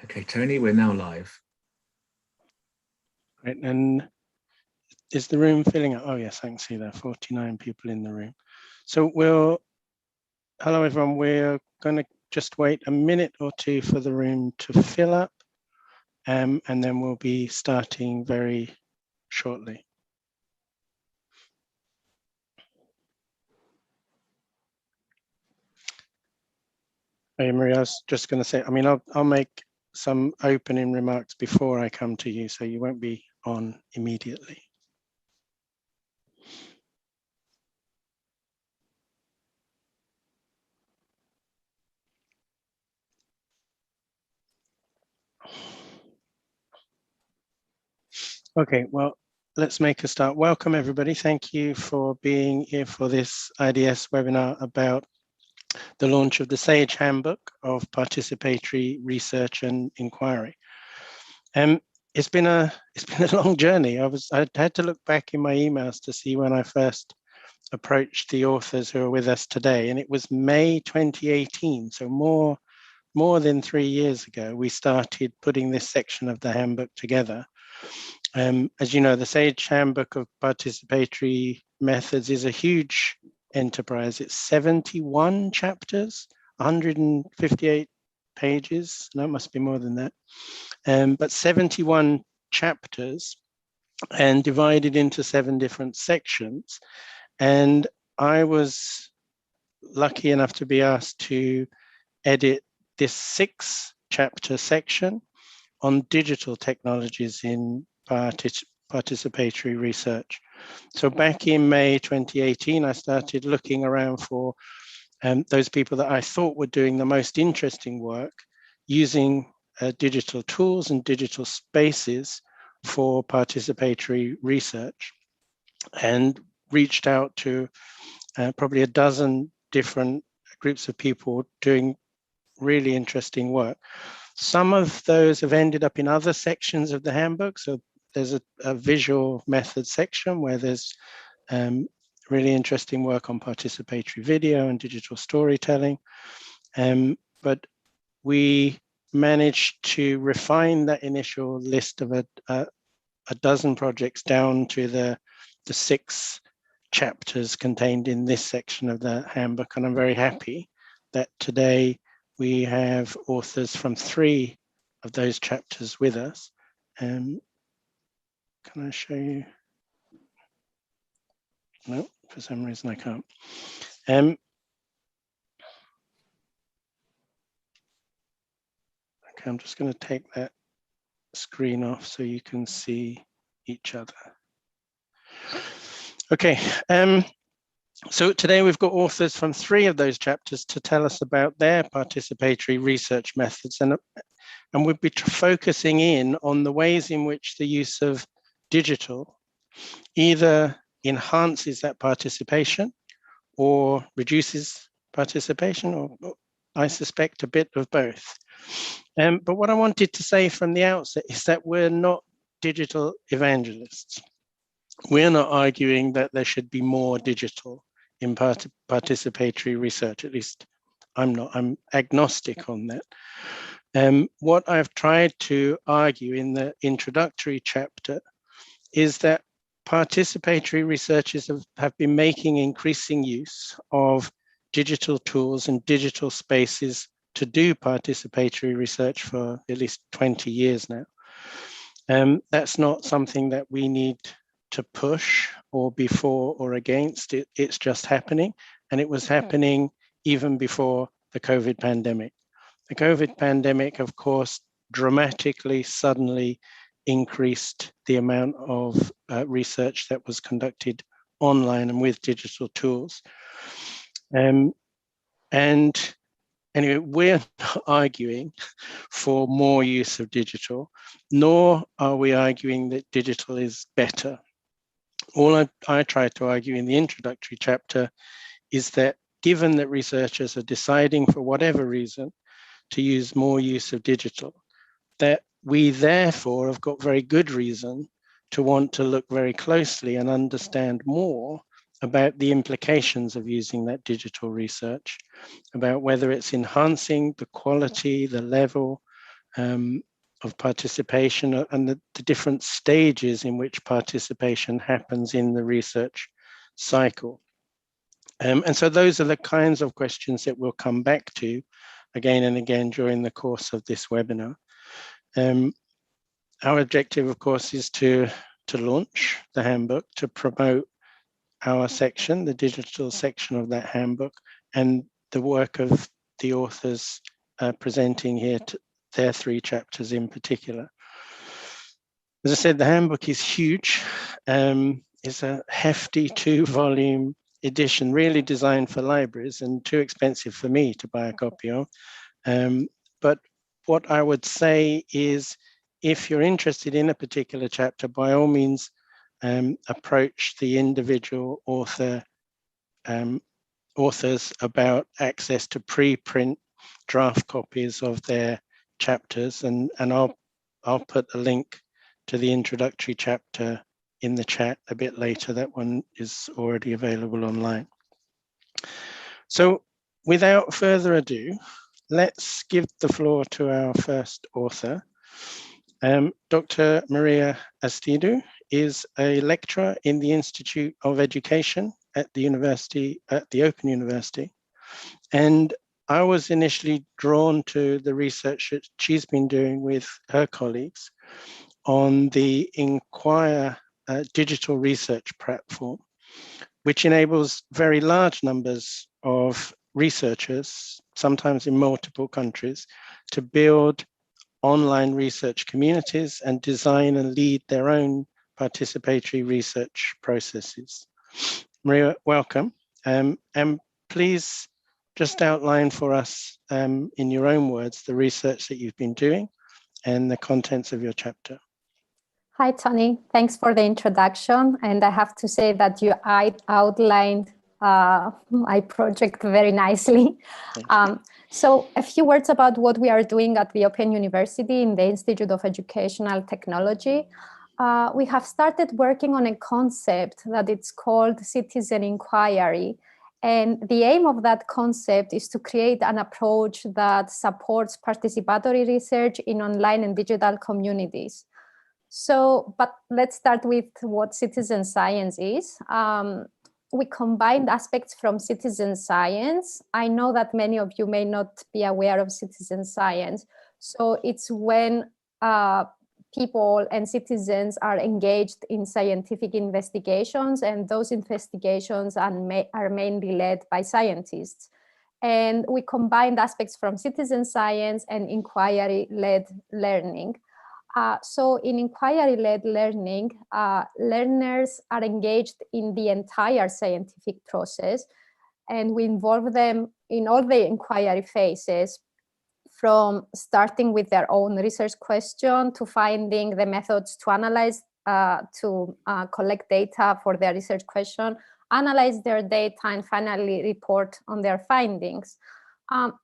Okay, Tony, we're now live. Great, and is the room filling up? Oh yes, I can see there are 49 people in the room. So hello everyone, we're going to just wait a minute or two for the room to fill up, and then we'll be starting very shortly. Hey Maria, I was just going to say, I mean, I'll make some opening remarks before I come to you, so you won't be on immediately. Okay, well, let's make a start. Welcome everybody. Thank you for being here for this IDS webinar about the launch of the SAGE Handbook of Participatory Research and Inquiry. It's been a long journey. I had to look back in my emails to see when I first approached the authors who are with us today, and it was May 2018, so more than 3 years ago, we started putting this section of the handbook together. As you know, the SAGE Handbook of Participatory Methods is a huge enterprise. It's 71 chapters, 158 pages. No, it must be more than that. But 71 chapters and divided into 7 different sections. And I was lucky enough to be asked to edit this 6-chapter section on digital technologies in participatory research. So back in May 2018, I started looking around for those people that I thought were doing the most interesting work using digital tools and digital spaces for participatory research, and reached out to probably a dozen different groups of people doing really interesting work. Some of those have ended up in other sections of the handbook. So there's a visual method section where there's really interesting work on participatory video and digital storytelling. But we managed to refine that initial list of a dozen projects down to the 6 chapters contained in this section of the handbook. And I'm very happy that today we have authors from 3 of those chapters with us. Can I show you? No, for some reason I can't. Okay, I'm just going to take that screen off so you can see each other. Okay, so today we've got authors from 3 of those chapters to tell us about their participatory research methods, and we'll be focusing in on the ways in which the use of digital either enhances that participation or reduces participation, or I suspect a bit of both. But what I wanted to say from the outset is that we're not digital evangelists. We're not arguing that there should be more digital in participatory research, at least I'm not. I'm agnostic on that. What I've tried to argue in the introductory chapter is that participatory researchers have been making increasing use of digital tools and digital spaces to do participatory research for at least 20 years now. That's not something that we need to push or be for or against. It's just happening, and it was happening even before the COVID pandemic. The COVID pandemic, of course, dramatically, suddenly increased the amount of research that was conducted online and with digital tools. And anyway, we're not arguing for more use of digital, nor are we arguing that digital is better. All I tried to argue in the introductory chapter is that given that researchers are deciding for whatever reason to use more use of digital, that we therefore have got very good reason to want to look very closely and understand more about the implications of using that digital research, about whether it's enhancing the quality, the level of participation, and the different stages in which participation happens in the research cycle. And so those are the kinds of questions that we'll come back to again and again during the course of this webinar. Our objective, of course, is to launch the handbook, to promote our section, the digital section of that handbook, and the work of the authors presenting here, their 3 chapters in particular. As I said, the handbook is huge. It's a hefty 2-volume edition, really designed for libraries and too expensive for me to buy a copy of. But what I would say is, if you're interested in a particular chapter, by all means, approach the individual authors about access to pre-print draft copies of their chapters, and I'll put a link to the introductory chapter in the chat a bit later. That one is already available online. So without further ado, let's give the floor to our first author. Dr. Maria Astidu is a lecturer in the Institute of Education at the Open University. And I was initially drawn to the research that she's been doing with her colleagues on the enquire digital research platform, which enables very large numbers of researchers, sometimes in multiple countries, to build online research communities and design and lead their own participatory research processes. Maria, welcome. And please just outline for us in your own words the research that you've been doing and the contents of your chapter. Hi, Tony. Thanks for the introduction. And I have to say that you outlined my project very nicely. So a few words about what we are doing at the Open University in the Institute of Educational Technology. We have started working on a concept that it's called citizen inquiry. And the aim of that concept is to create an approach that supports participatory research in online and digital communities. So, but let's start with what citizen science is. We combined aspects from citizen science. I know that many of you may not be aware of citizen science. So it's when people and citizens are engaged in scientific investigations, and those investigations are mainly led by scientists. And we combined aspects from citizen science and inquiry-led learning. So in inquiry-led learning, learners are engaged in the entire scientific process, and we involve them in all the inquiry phases, from starting with their own research question to finding the methods to analyze, collect data for their research question, analyze their data, and finally report on their findings.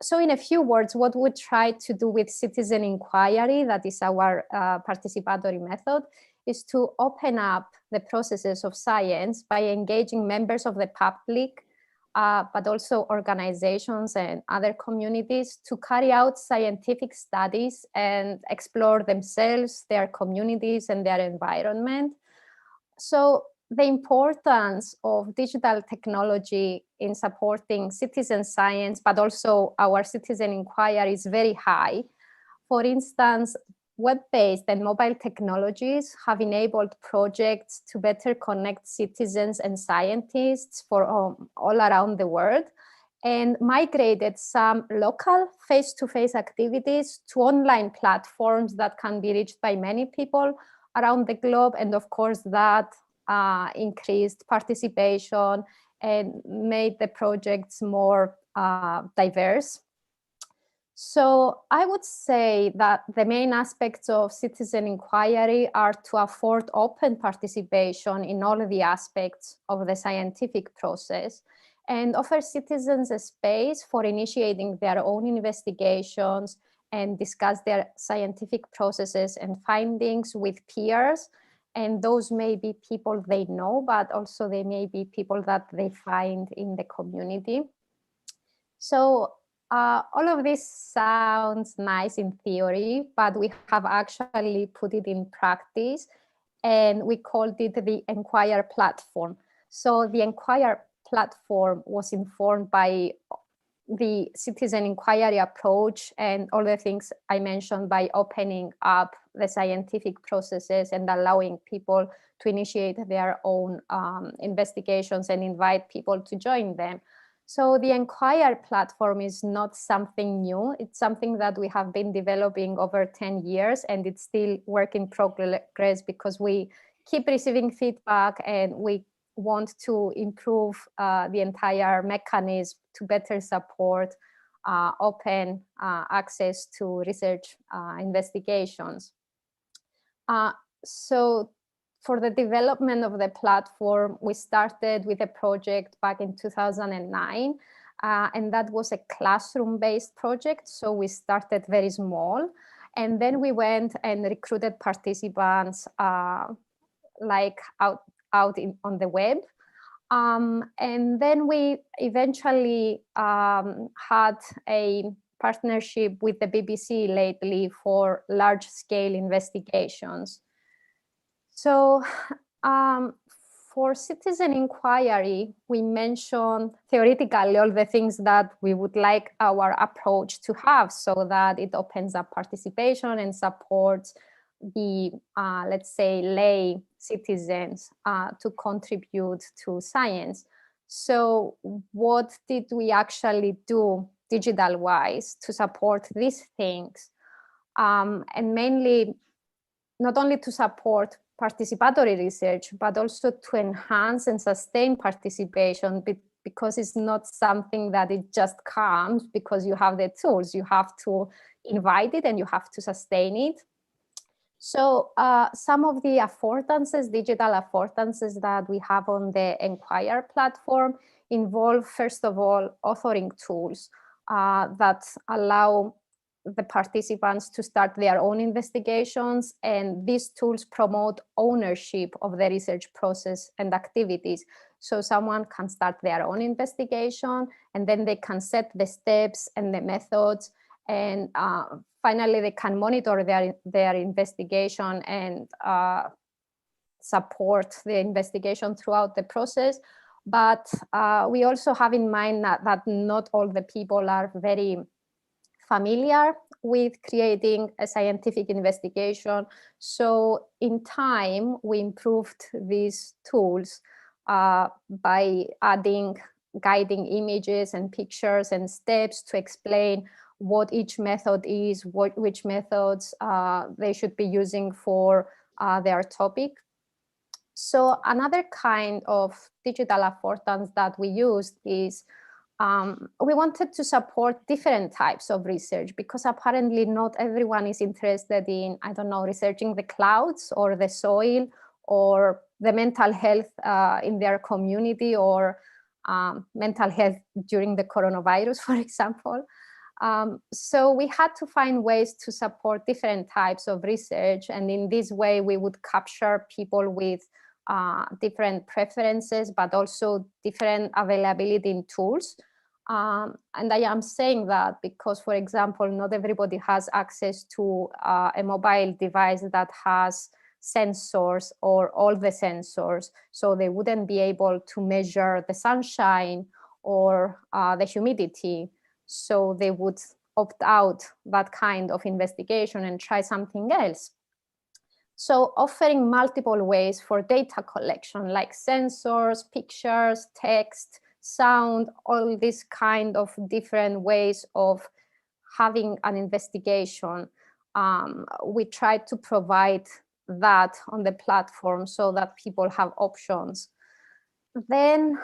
So in a few words, what we try to do with citizen inquiry, that is our participatory method, is to open up the processes of science by engaging members of the public, but also organizations and other communities to carry out scientific studies and explore themselves, their communities, and their environment. So the importance of digital technology in supporting citizen science, but also our citizen inquiry, is very high. For instance, web-based and mobile technologies have enabled projects to better connect citizens and scientists for all around the world, and migrated some local face-to-face activities to online platforms that can be reached by many people around the globe. And of course, that increased participation and made the projects more diverse. So I would say that the main aspects of citizen inquiry are to afford open participation in all of the aspects of the scientific process, and offer citizens a space for initiating their own investigations and discuss their scientific processes and findings with peers, And those may be people they know, but also they may be people that they find in the community. So all of this sounds nice in theory, but we have actually put it in practice, and we called it the Enquire platform. So the Enquire platform was informed by the citizen inquiry approach and all the things I mentioned, by opening up the scientific processes and allowing people to initiate their own investigations and invite people to join them. So the Enquire platform is not something new. It's something that we have been developing over 10 years, and it's still work in progress because we keep receiving feedback and we want to improve the entire mechanism to better support open access to research investigations. So for the development of the platform, we started with a project back in 2009, and that was a classroom-based project. So we started very small, and then we went and recruited participants like out on the web. And then we eventually had a partnership with the BBC lately for large-scale investigations. So for citizen inquiry, we mentioned theoretically all the things that we would like our approach to have, so that it opens up participation and supports the, let's say, lay citizens to contribute to science. So what did we actually do digital-wise to support these things? And mainly, not only to support participatory research, but also to enhance and sustain participation, because it's not something that it just comes because you have the tools. You have to invite it and you have to sustain it. So some of the affordances, digital affordances that we have on the Enquire platform involve, first of all, authoring tools that allow the participants to start their own investigations, and these tools promote ownership of the research process and activities. So someone can start their own investigation, and then they can set the steps and the methods, and finally they can monitor their investigation and support the investigation throughout the process. But we also have in mind that not all the people are very familiar with creating a scientific investigation. So in time, we improved these tools by adding guiding images and pictures and steps to explain what each method is, which methods they should be using for their topic. So another kind of digital affordance that we used is we wanted to support different types of research, because apparently not everyone is interested in, I don't know, researching the clouds or the soil or the mental health in their community, or mental health during the coronavirus, for example. So we had to find ways to support different types of research. And in this way, we would capture people with different preferences, but also different availability in tools. And I am saying that because, for example, not everybody has access to a mobile device that has sensors or all the sensors. So they wouldn't be able to measure the sunshine or the humidity. So they would opt out that kind of investigation and try something else. So offering multiple ways for data collection, like sensors, pictures, text, sound, all these kind of different ways of having an investigation. We try to provide that on the platform so that people have options. Then,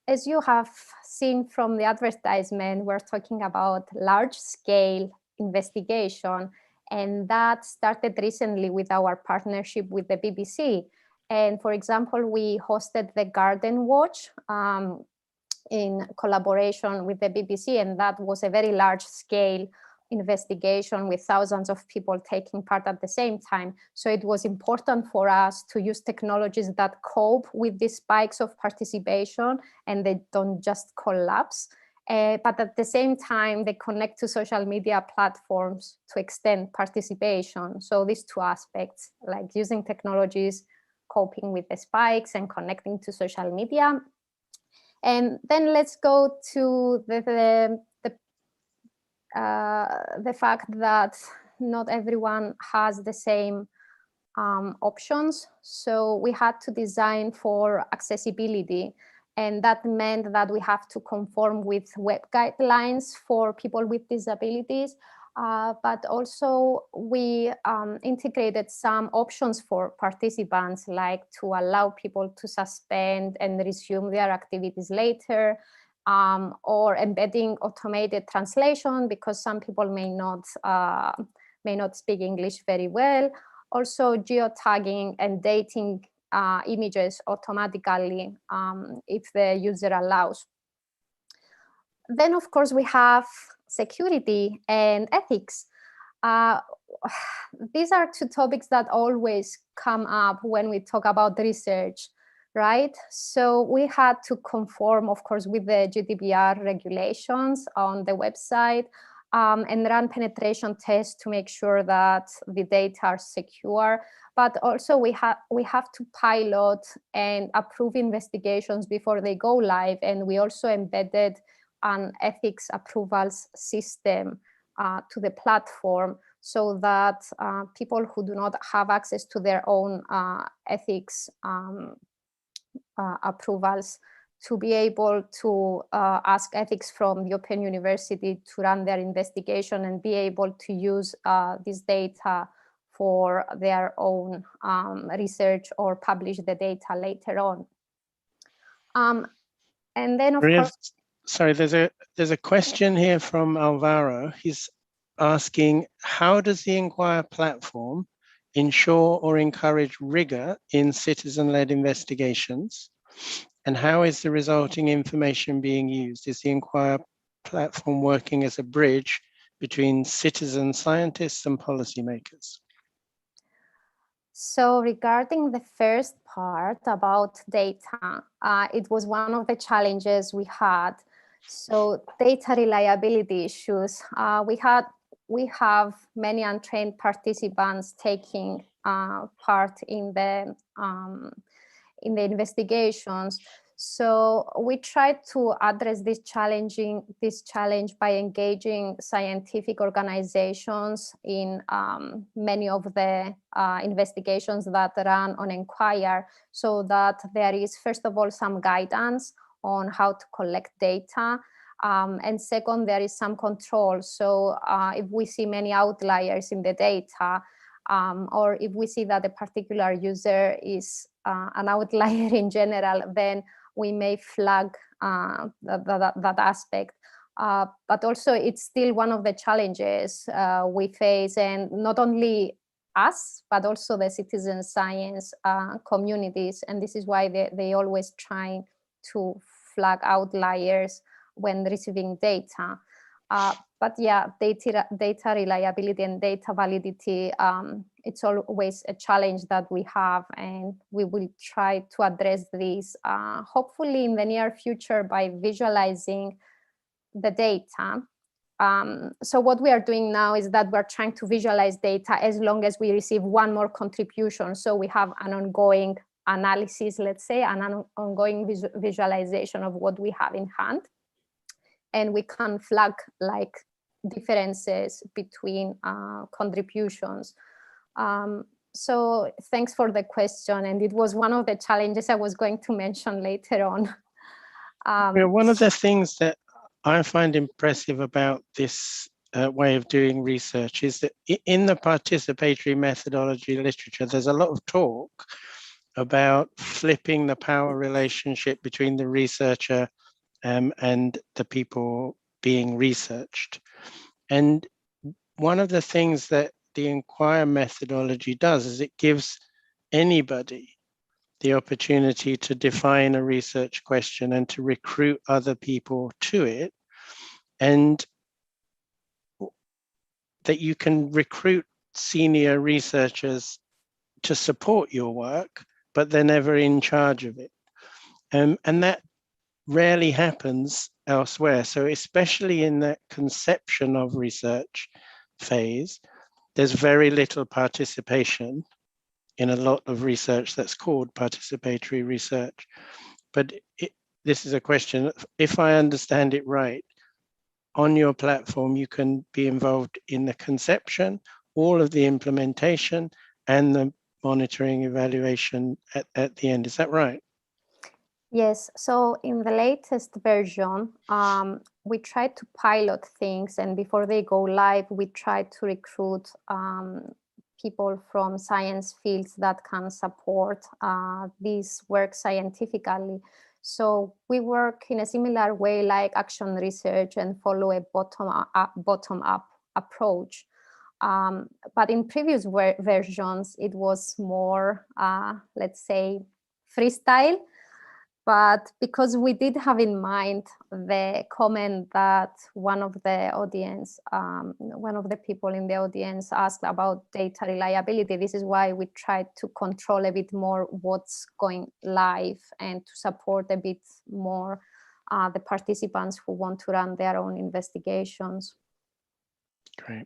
as you have seen from the advertisement, we're talking about large-scale investigation, and that started recently with our partnership with the BBC. And for example, we hosted the Garden Watch in collaboration with the BBC, and that was a very large-scale investigation with thousands of people taking part at the same time. So it was important for us to use technologies that cope with these spikes of participation and they don't just collapse. But at the same time, they connect to social media platforms to extend participation. So these two aspects, like using technologies, coping with the spikes and connecting to social media. And then let's go to the fact that not everyone has the same options. So we had to design for accessibility. And that meant that we have to conform with web guidelines for people with disabilities. But also we integrated some options for participants, like to allow people to suspend and resume their activities later, or embedding automated translation because some people may not speak English very well. Also geotagging and dating images automatically if the user allows. Then, of course, we have security and ethics. These are two topics that always come up when we talk about research, right? So we had to conform, of course, with the GDPR regulations on the website and run penetration tests to make sure that the data are secure. But also we have to pilot and approve investigations before they go live. And we also embedded an ethics approvals system to the platform so that people who do not have access to their own ethics approvals to be able to ask ethics from the Open University to run their investigation and be able to use this data for their own research or publish the data later on. And then, of course, sorry, there's a question here from Alvaro. He's asking, how does the enquire platform ensure or encourage rigor in citizen-led investigations? And how is the resulting information being used? Is the enquire platform working as a bridge between citizen scientists and policymakers? So regarding the first part about data, it was one of the challenges we had. So data reliability issues. We have many untrained participants taking part in the investigations. So we tried to address this challenge by engaging scientific organizations in many of the investigations that run on enquire, so that there is, first of all, some guidance on how to collect data. And second, there is some control. So if we see many outliers in the data, or if we see that a particular user is an outlier in general, then we may flag that aspect. But also it's still one of the challenges we face, and not only us, but also the citizen science communities. And this is why they always try to flag outliers when receiving data. But yeah, data reliability and data validity, it's always a challenge that we have, and we will try to address these hopefully in the near future by visualizing the data. So what we are doing now is that we're trying to visualize data as long as we receive one more contribution. So we have an ongoing analysis, let's say, an ongoing visualization of what we have in hand. And we can flag like differences between contributions. So thanks for the question. And it was one of the challenges I was going to mention later on. One of the things that I find impressive about this way of doing research is that in the participatory methodology literature, there's a lot of talk about flipping the power relationship between the researcher and the people being researched. And one of the things that the enquire methodology does is it gives anybody the opportunity to define a research question and to recruit other people to it. And that you can recruit senior researchers to support your work, but they're never in charge of it. And that rarely happens elsewhere. So especially in that conception of research phase, there's very little participation in a lot of research that's called participatory research. But this is a question, if I understand it right, on your platform, you can be involved in the conception, all of the implementation, and the monitoring evaluation at the end. Is that right? Yes. So in the latest version, we tried to pilot things, and before they go live, we tried to recruit people from science fields that can support this work scientifically. So we work in a similar way like action research and follow a bottom-up approach. But in previous versions, it was more, let's say, freestyle. But because we did have in mind the comment that one of the people in the audience asked about data reliability, this is why we tried to control a bit more what's going live and to support a bit more the participants who want to run their own investigations. Great.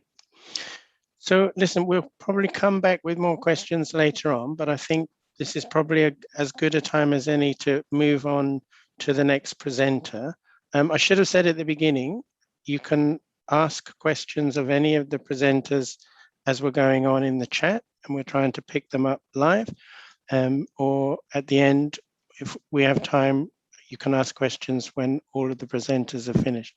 So listen, we'll probably come back with more questions later on, but I think this is probably as good a time as any to move on to the next presenter. I should have said at the beginning, you can ask questions of any of the presenters as we're going on in the chat, and we're trying to pick them up live. Or at the end, if we have time, you can ask questions when all of the presenters are finished.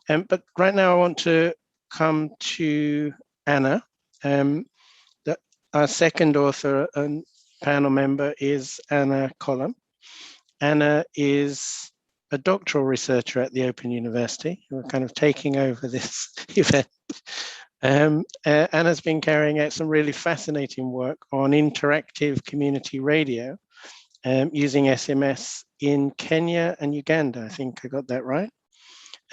But right now I want to come to Anna. Our second author and panel member is Anna Collum. Anna is a doctoral researcher at the Open University. We're kind of taking over this event. Anna's been carrying out some really fascinating work on interactive community radio using SMS in Kenya and Uganda. I think I got that right.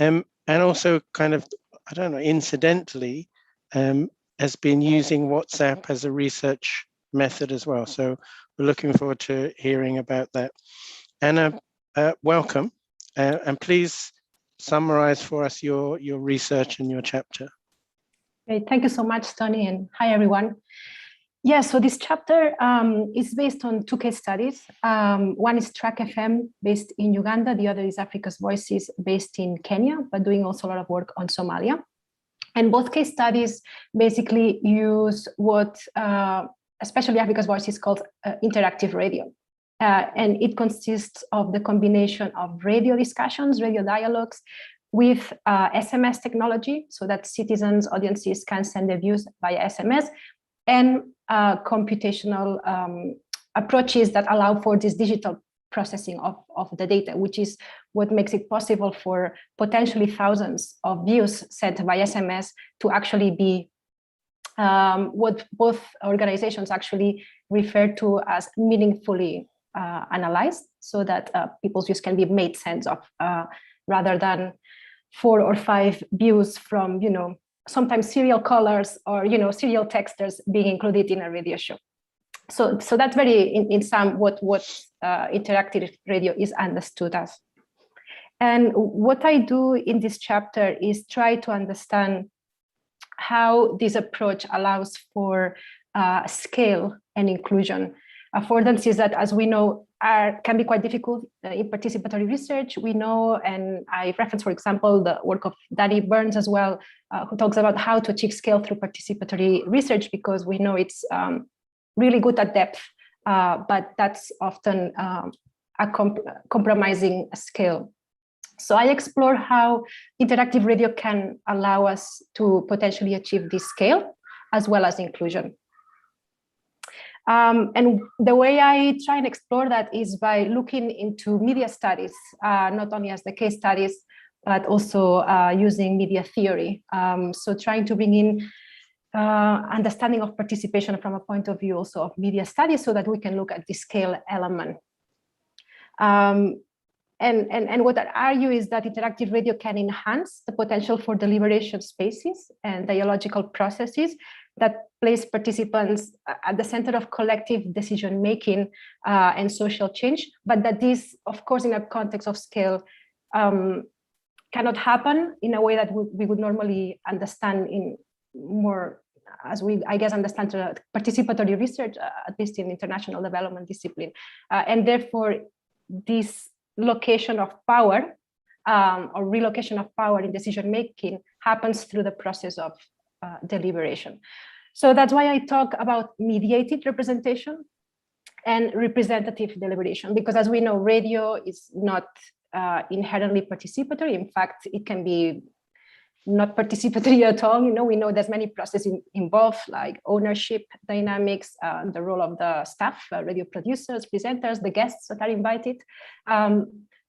And also kind of, I don't know, incidentally, has been using WhatsApp as a research method as well. So we're looking forward to hearing about that. Anna, welcome. And please summarize for us your research and your chapter. Great. Thank you so much, Tony, and hi, everyone. Yeah, so this chapter is based on 2 case studies. One is Track FM based in Uganda. The other is Africa's Voices based in Kenya, but doing also a lot of work on Somalia. And both case studies basically use what, especially Africa's Voice, is called interactive radio. And it consists of the combination of radio discussions, radio dialogues, with SMS technology, so that citizens, audiences can send their views via SMS, and computational approaches that allow for this digital processing of the data, which is what makes it possible for potentially thousands of views sent by SMS to actually be what both organizations actually refer to as meaningfully analyzed, so that people's views can be made sense of, rather than 4 or 5 views from, sometimes serial callers or, serial texters being included in a radio show. So that's very, in sum, what interactive radio is understood as. And what I do in this chapter is try to understand how this approach allows for scale and inclusion. Affordances that, as we know, can be quite difficult in participatory research. We know, and I reference, for example, the work of Danny Burns as well, who talks about how to achieve scale through participatory research, because we know it's really good at depth, but that's often a compromising scale. So I explore how interactive radio can allow us to potentially achieve this scale as well as inclusion. And the way I try and explore that is by looking into media studies, not only as the case studies, but also using media theory. So trying to bring in understanding of participation from a point of view also of media studies, so that we can look at the scale element. And what I argue is that interactive radio can enhance the potential for deliberation spaces and dialogical processes that place participants at the center of collective decision-making and social change, but that this, of course, in a context of scale, cannot happen in a way that we would normally understand in more, as we, I guess, understand participatory research, at least in international development discipline. And therefore, this location of power or relocation of power in decision-making happens through the process of deliberation. So that's why I talk about mediated representation and representative deliberation, because as we know, radio is not inherently participatory. In fact, it can be not participatory at all. You know, we know there's many processes involved, like ownership dynamics, the role of the staff, radio producers, presenters, the guests that are invited.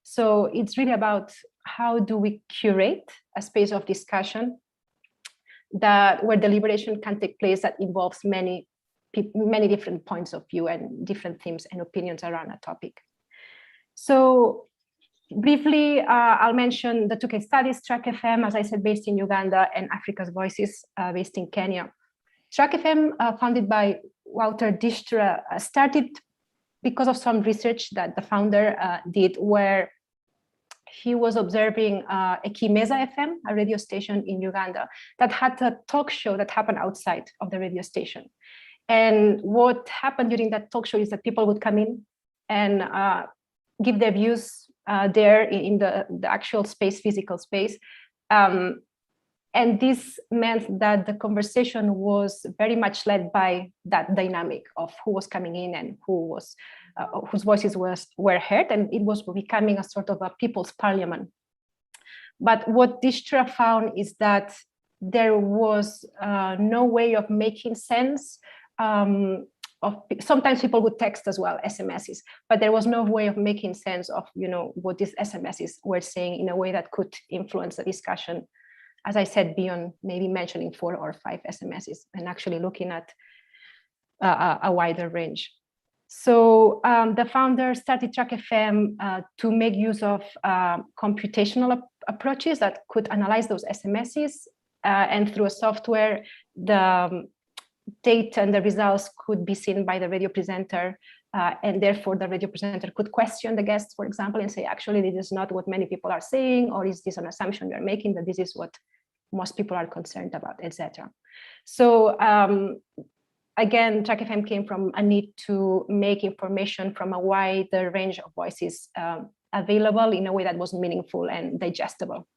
So it's really about how do we curate a space of discussion where deliberation can take place that involves many different points of view and different themes and opinions around a topic. So briefly, I'll mention the two case studies, Track FM, as I said, based in Uganda, and Africa's Voices, based in Kenya. Track FM, founded by Walter Dijkstra, started because of some research that the founder did, where he was observing Ekimeza FM, a radio station in Uganda, that had a talk show that happened outside of the radio station. And what happened during that talk show is that people would come in and give their views there in the actual space, physical space. And this meant that the conversation was very much led by that dynamic of who was coming in and who was, whose voices were heard, and it was becoming a sort of a people's parliament. But what Dijkstra found is that there was no way of making sense sometimes people would text as well, SMSs, but there was no way of making sense of, you know, what these SMSs were saying in a way that could influence the discussion, as I said, beyond maybe mentioning 4 or 5 SMSs and actually looking at a wider range. So the founder started Track FM to make use of computational approaches that could analyze those SMSs, and through a software, the data and the results could be seen by the radio presenter, and therefore the radio presenter could question the guests, for example, and say, actually, this is not what many people are saying, or is this an assumption you're making that this is what most people are concerned about, etc. So again, Track FM came from a need to make information from a wider range of voices available in a way that was meaningful and digestible.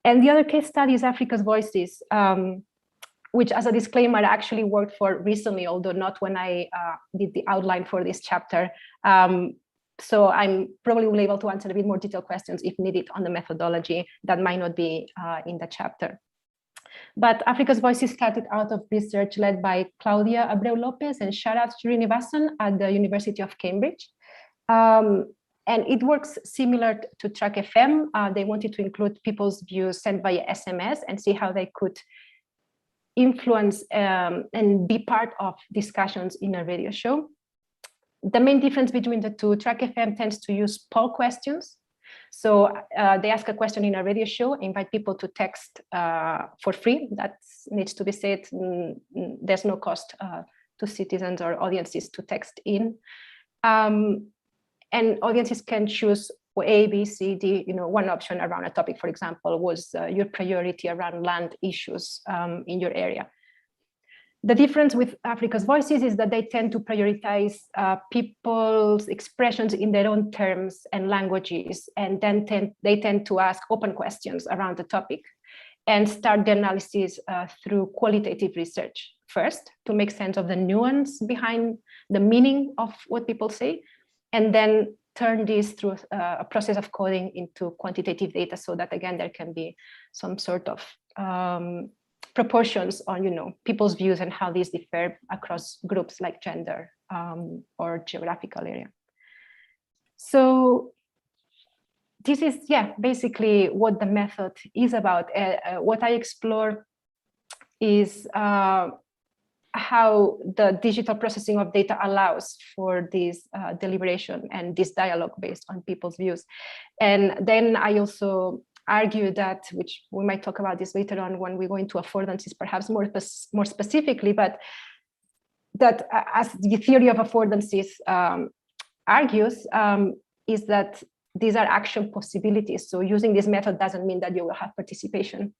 And the other case study is Africa's Voices, which, as a disclaimer, I actually worked for recently, although not when I did the outline for this chapter. So I'm probably will able to answer a bit more detailed questions if needed on the methodology that might not be in the chapter. But Africa's Voices started out of research led by Claudia Abreu Lopez and Sharath Srinivasan at the University of Cambridge. And it works similar to Track FM. They wanted to include people's views sent via SMS and see how they could influence and be part of discussions in a radio show. The main difference between the two, Track FM tends to use poll questions. So they ask a question in a radio show, invite people to text for free. That needs to be said. There's no cost to citizens or audiences to text in. And audiences can choose A, B, C, D, you know, one option around a topic, for example, was your priority around land issues in your area. The difference with Africa's Voices is that they tend to prioritize people's expressions in their own terms and languages, and then they tend to ask open questions around the topic and start the analysis through qualitative research first to make sense of the nuance behind the meaning of what people say, and then turn this through a process of coding into quantitative data so that, again, there can be some sort of proportions on, you know, people's views and how these differ across groups like gender or geographical area. So this is, yeah, basically what the method is about. What I explore is how the digital processing of data allows for this deliberation and this dialogue based on people's views. And then I also argue that, which we might talk about this later on when we go into affordances, perhaps more specifically, but that as the theory of affordances argues, is that these are action possibilities. So using this method doesn't mean that you will have participation.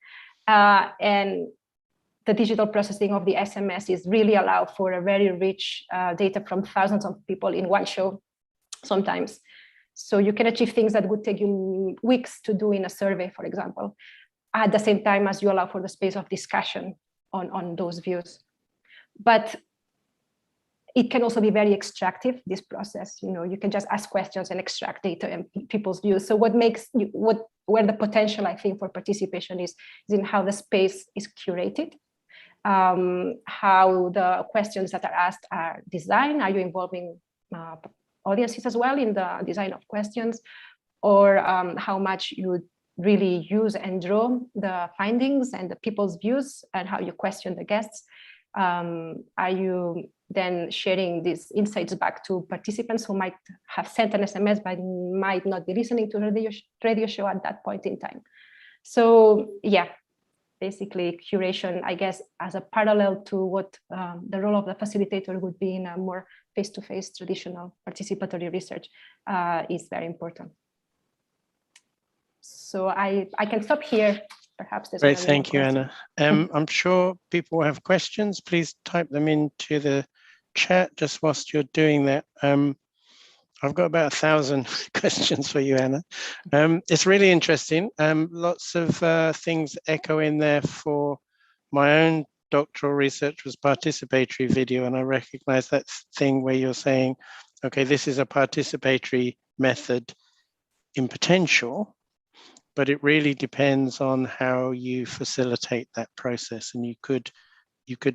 And the digital processing of the SMSs really allow for a very rich data from thousands of people in one show sometimes. So you can achieve things that would take you weeks to do in a survey, for example, at the same time as you allow for the space of discussion on those views. But it can also be very extractive, this process. You can just ask questions and extract data and people's views. So where the potential, I think, for participation is in how the space is curated, how the questions that are asked are designed. Are you involving audiences as well in the design of questions, or how much you really use and draw the findings and the people's views, and how you question the guests? Are you then sharing these insights back to participants who might have sent an SMS but might not be listening to the radio show at that point in time? So yeah, basically curation, I guess, as a parallel to what the role of the facilitator would be in a more face-to-face traditional participatory research is very important. So I can stop here. Perhaps there's great. Thank you, Anna. I'm sure people will have questions. Please type them into the chat just whilst you're doing that. I've got about 1,000 questions for you, Anna. It's really interesting. Lots of things echo in there for my own doctoral research was participatory video, and I recognize that thing where you're saying, okay, this is a participatory method in potential, but it really depends on how you facilitate that process, and you could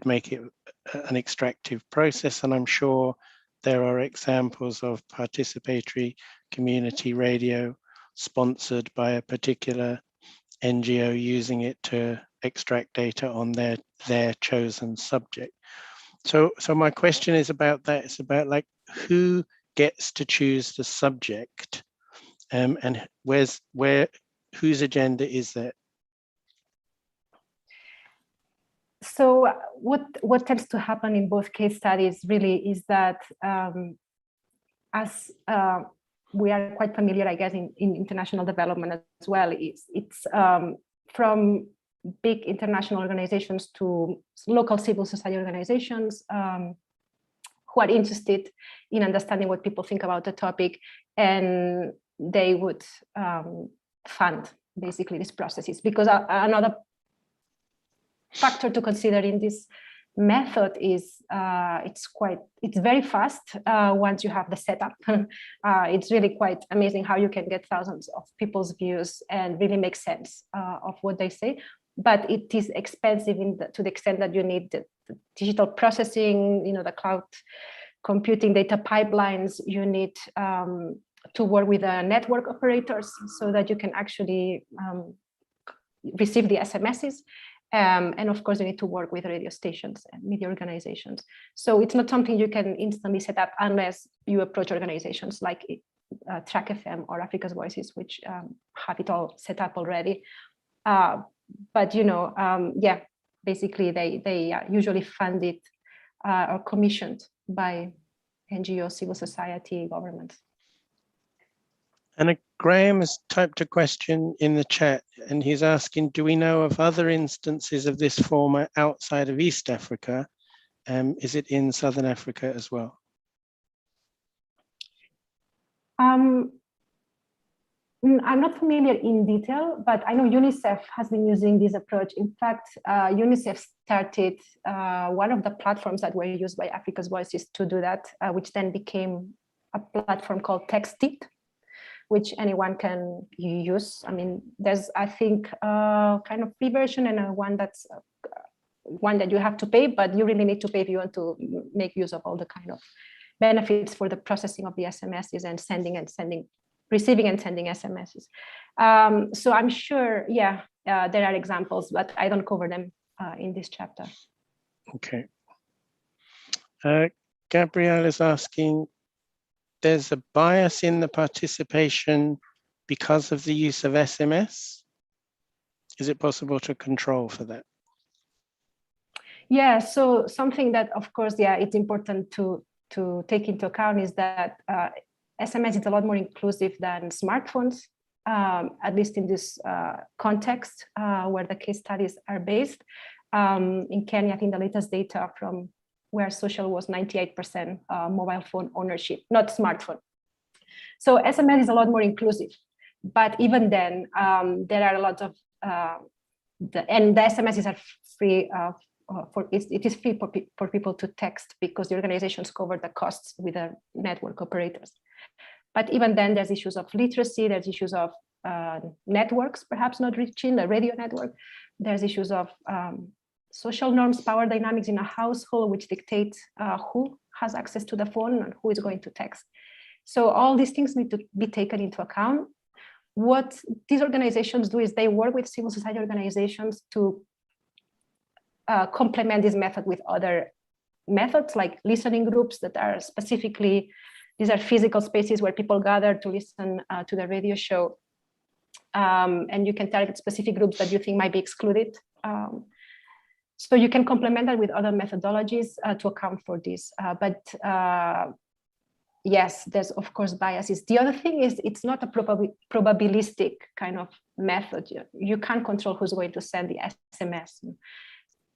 make it an extractive process. And I'm sure there are examples of participatory community radio sponsored by a particular NGO using it to extract data on their chosen subject. So my question is about that. It's about like who gets to choose the subject, and whose agenda is that? So what tends to happen in both case studies really is that as we are quite familiar, I guess, in international development as well, it's from big international organizations to local civil society organizations who are interested in understanding what people think about the topic, and they would fund basically these processes. Because another factor to consider in this method is it's very fast once you have the setup. It's really quite amazing how you can get thousands of people's views and really make sense of what they say. But it is expensive to the extent that you need the digital processing, the cloud computing, data pipelines. You need to work with the network operators so that you can actually receive the SMSs. And of course, you need to work with radio stations and media organizations. So it's not something you can instantly set up unless you approach organizations like Track FM or Africa's Voices, which have it all set up already. But yeah, basically they are usually funded or commissioned by NGO, civil society, governments. And Graham has typed a question in the chat, and he's asking, do we know of other instances of this format outside of East Africa? Is it in Southern Africa as well? I'm not familiar in detail, but I know UNICEF has been using this approach. In fact, UNICEF started one of the platforms that were used by Africa's Voices to do that, which then became a platform called Textit, which anyone can use. I mean, there's, I think, kind of free version and one that's one that you have to pay, but you really need to pay if you want to make use of all the kind of benefits for the processing of the SMSs and receiving and sending SMSs. So I'm sure, yeah, there are examples, but I don't cover them in this chapter. Okay. Gabrielle is asking, there's a bias in the participation because of the use of SMS. Is it possible to control for that? Yeah, so something that, of course, yeah, it's important to take into account is that SMS is a lot more inclusive than smartphones, at least in this context where the case studies are based. In Kenya, I think the latest data from where social was 98% mobile phone ownership, not smartphone. So SMS is a lot more inclusive. But even then, there are a lot of, and the SMS are free it is free for people to text because the organizations cover the costs with the network operators. But even then, there's issues of literacy, there's issues of networks perhaps not reaching the radio network, there's issues of social norms, power dynamics in a household, which dictate who has access to the phone and who is going to text. So all these things need to be taken into account. What these organizations do is they work with civil society organizations to complement this method with other methods like listening groups that are specifically, these are physical spaces where people gather to listen to the radio show. And you can target specific groups that you think might be excluded. So you can complement that with other methodologies to account for this. But yes, there's of course biases. The other thing is it's not a probabilistic kind of method. You can't control who's going to send the SMS.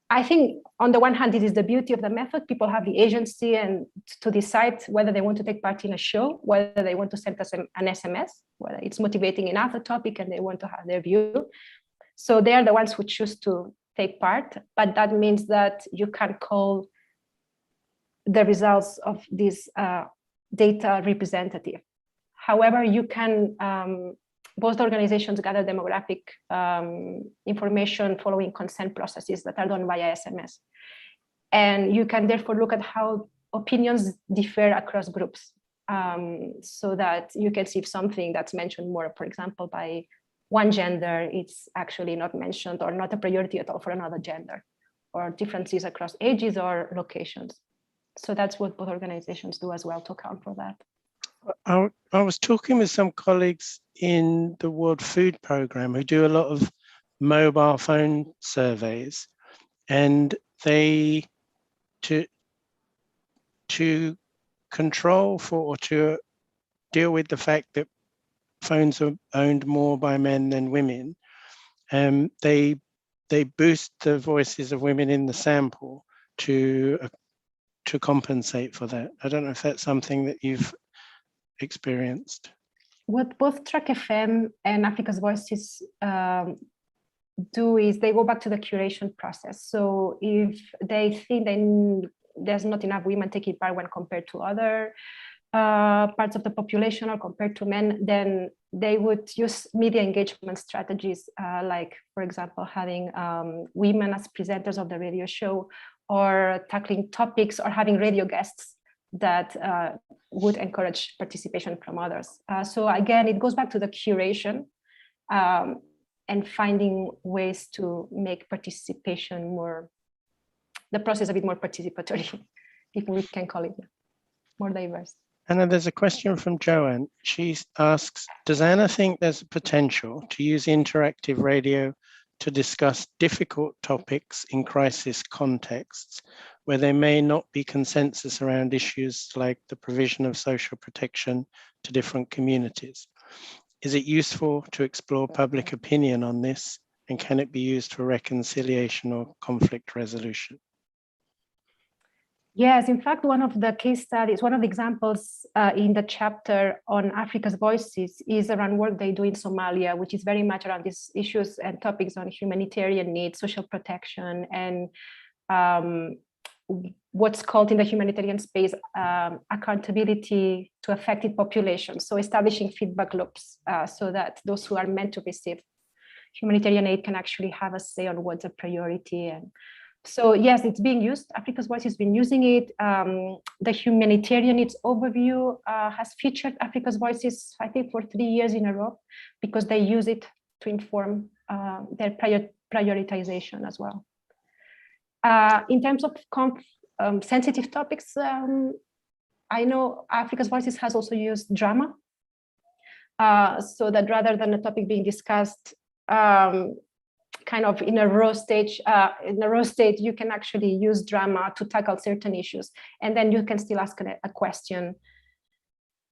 I think on the one hand, this is the beauty of the method. People have the agency and to decide whether they want to take part in a show, whether they want to send us an SMS, whether it's motivating enough a topic and they want to have their view. So they are the ones who choose to take part, but that means that you can call the results of this data representative. However, you can, both organizations gather demographic information following consent processes that are done via SMS. And you can therefore look at how opinions differ across groups so that you can see if something that's mentioned more, for example, by one gender, it's actually not mentioned or not a priority at all for another gender, or differences across ages or locations. So that's what both organizations do as well to account for that. I was talking with some colleagues in the World Food Programme who do a lot of mobile phone surveys, and they, to control for or to deal with the fact that phones are owned more by men than women, they boost the voices of women in the sample to compensate for that. I don't know if that's something that you've experienced. What both Track FM and Africa's Voices do is they go back to the curation process. So if they think there's not enough women taking part when compared to other parts of the population or compared to men, then they would use media engagement strategies like, for example, having women as presenters of the radio show, or tackling topics, or having radio guests that would encourage participation from others. So again, it goes back to the curation and finding ways to make participation more, the process a bit more participatory, if we can call it, more diverse. Anna, there's a question from Joanne. She asks, does Anna think there's a potential to use interactive radio to discuss difficult topics in crisis contexts where there may not be consensus around issues like the provision of social protection to different communities? Is it useful to explore public opinion on this, and can it be used for reconciliation or conflict resolution? Yes, in fact, one of the case studies, one of the examples in the chapter on Africa's Voices is around work they do in Somalia, which is very much around these issues and topics on humanitarian needs, social protection, and what's called in the humanitarian space accountability to affected populations. So establishing feedback loops so that those who are meant to receive humanitarian aid can actually have a say on what's a priority. And so yes, it's being used. Africa's Voice has been using it. The humanitarian needs overview has featured Africa's Voices, I think, for 3 years in a row, because they use it to inform their prioritization as well. In terms of sensitive topics, I know Africa's Voices has also used drama, so that rather than a topic being discussed kind of in a raw stage, you can actually use drama to tackle certain issues, and then you can still ask a question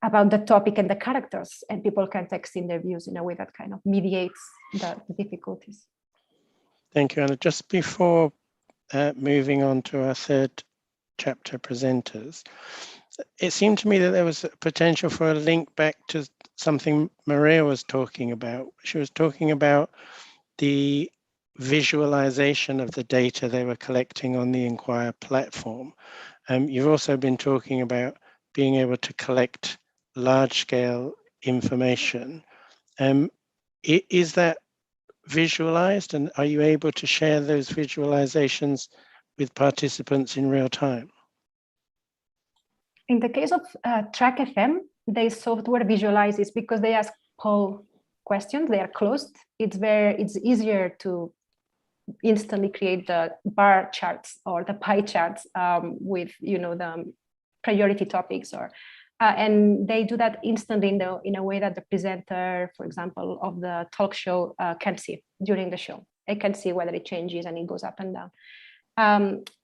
about the topic and the characters, and people can text in their views in a way that kind of mediates the difficulties. Thank you, Anna. Just before moving on to our third chapter presenters, it seemed to me that there was a potential for a link back to something Maria was talking about. She was talking about the visualization of the data they were collecting on the enquire platform. You've also been talking about being able to collect large-scale information. Is that visualized, and are you able to share those visualizations with participants in real time? In the case of Track FM, their software visualizes because they ask poll questions. They are closed. It's easier to instantly create the bar charts or the pie charts with the priority topics, or and they do that instantly in a way that the presenter, for example, of the talk show can see during the show. It can see whether it changes and it goes up and down.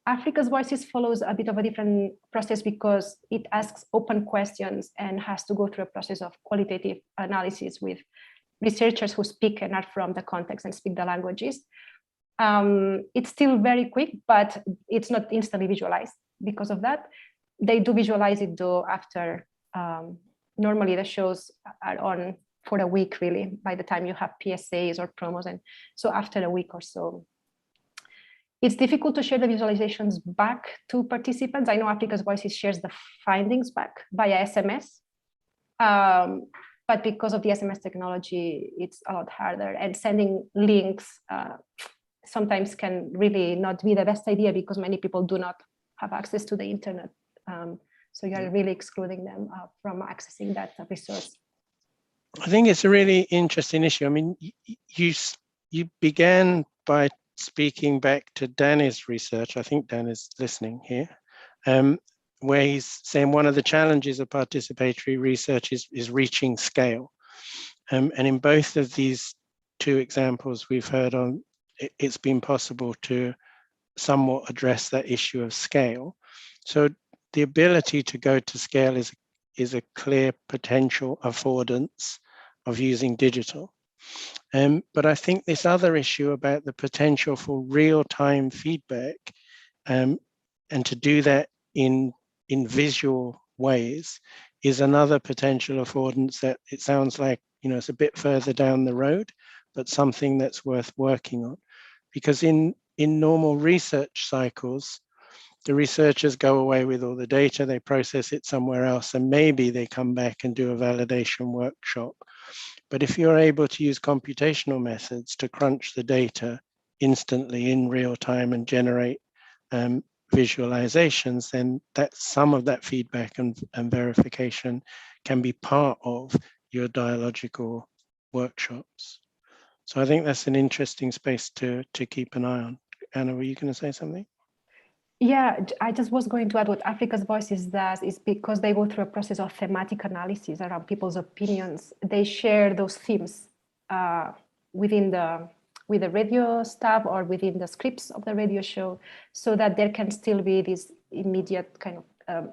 Africa's Voices follows a bit of a different process because it asks open questions and has to go through a process of qualitative analysis with researchers who speak and are from the context and speak the languages. It's still very quick, but it's not instantly visualized because of that. They do visualize it though after, normally the shows are on for a week really, by the time you have PSAs or promos, and so after a week or so. It's difficult to share the visualizations back to participants. I know Africa's Voices shares the findings back via SMS, but because of the SMS technology, it's a lot harder. And sending links sometimes can really not be the best idea because many people do not have access to the internet. So you're really excluding them from accessing that resource. I think it's a really interesting issue. I mean, you began by speaking back to Danny's research. I think Dan is listening here, where he's saying one of the challenges of participatory research is reaching scale. And in both of these two examples we've heard on, it's been possible to somewhat address that issue of scale. So the ability to go to scale is a clear potential affordance of using digital. But I think this other issue about the potential for real-time feedback and to do that in visual ways is another potential affordance that it sounds like, it's a bit further down the road, but something that's worth working on. Because in normal research cycles, the researchers go away with all the data, they process it somewhere else, and maybe they come back and do a validation workshop. But if you're able to use computational methods to crunch the data instantly in real time and generate visualizations, then some of that feedback and verification can be part of your dialogical workshops. So I think that's an interesting space to keep an eye on. Anna, were you going to say something? Yeah, I just was going to add what Africa's Voices does is because they go through a process of thematic analysis around people's opinions. They share those themes with the radio staff or within the scripts of the radio show, so that there can still be this immediate kind of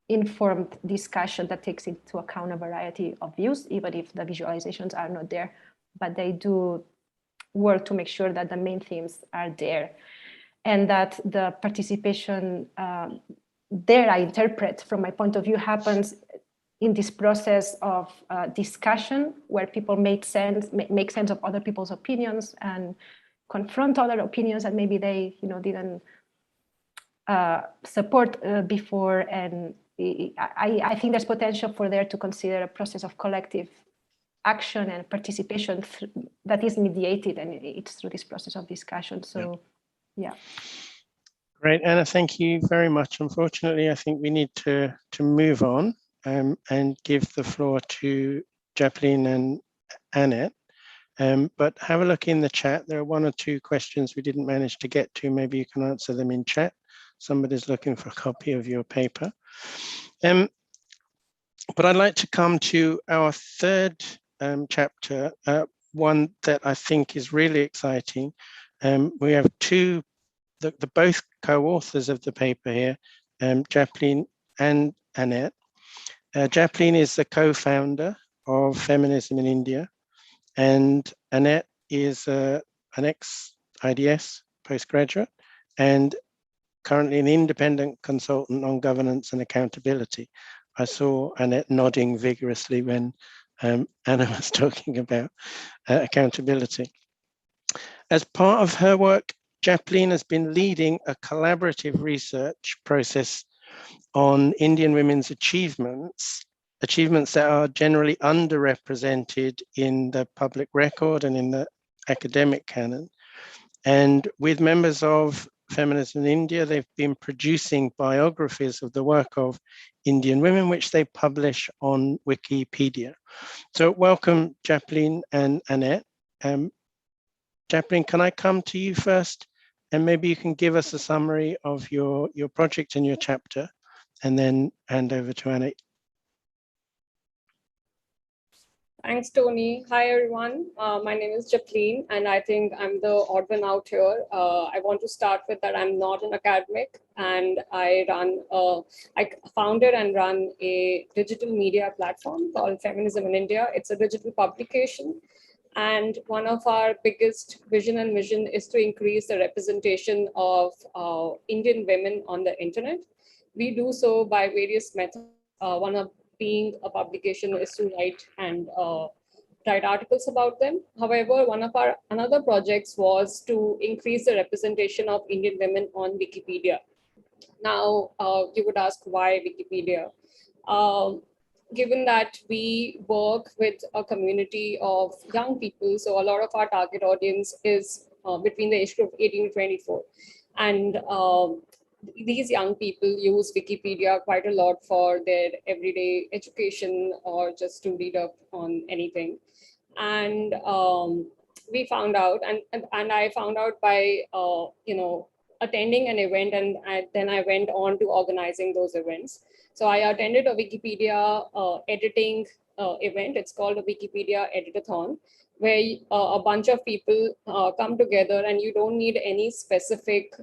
informed discussion that takes into account a variety of views, even if the visualizations are not there. But they do work to make sure that the main themes are there. And that the participation there, I interpret from my point of view, happens in this process of discussion where people make sense of other people's opinions and confront other opinions that maybe they didn't support before. And I think there's potential for there to consider a process of collective action and participation that is mediated, and it's through this process of discussion. So. Yeah. Great, Anna, thank you very much. Unfortunately, I think we need to move on and give the floor to Jacqueline and Annette. But have a look in the chat. There are one or two questions we didn't manage to get to. Maybe you can answer them in chat. somebody's looking for a copy of your paper. But I'd like to come to our third chapter, one that I think is really exciting. We have the both co-authors of the paper here, Japleen and Annette. Japleen is the co-founder of Feminism in India, and Annette is an ex-IDS postgraduate and currently an independent consultant on governance and accountability. I saw Annette nodding vigorously when Anna was talking about accountability. As part of her work, Japleen has been leading a collaborative research process on Indian women's achievements that are generally underrepresented in the public record and in the academic canon. And with members of Feminism in India, they've been producing biographies of the work of Indian women, which they publish on Wikipedia. So welcome, Japleen and Annette. Japleen, can I come to you first? And maybe you can give us a summary of your project and your chapter, and then hand over to Annette. Thanks, Tony. Hi, everyone. My name is Japleen, and I think I'm the odd one out here. I want to start with that I'm not an academic, and I founded and run a digital media platform called Feminism in India. It's a digital publication. And one of our biggest vision and mission is to increase the representation of Indian women on the internet. We do so by various methods. One of being a publication is to write articles about them. However, one of our another projects was to increase the representation of Indian women on Wikipedia. Now, you would ask why Wikipedia? Given that we work with a community of young people, so a lot of our target audience is between the age group of 18 to 24. And these young people use Wikipedia quite a lot for their everyday education or just to read up on anything. And we found out, and I found out by attending an event, and then I went on to organizing those events. So I attended a Wikipedia editing event. It's called a Wikipedia Editathon, where a bunch of people come together, and you don't need any specific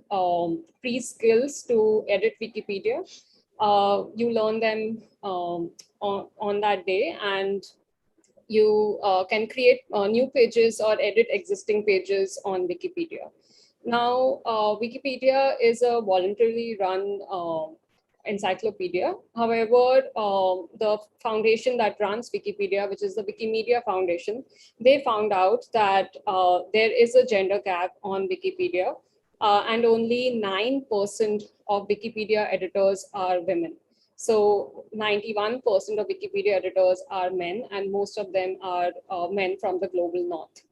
pre-skills to edit Wikipedia. You learn them on that day, and you can create new pages or edit existing pages on Wikipedia. Now, Wikipedia is a voluntarily run encyclopedia. However, the foundation that runs Wikipedia, which is the Wikimedia Foundation, they found out that there is a gender gap on Wikipedia, and only 9% of Wikipedia editors are women. So 91% of Wikipedia editors are men, and most of them are men from the global north.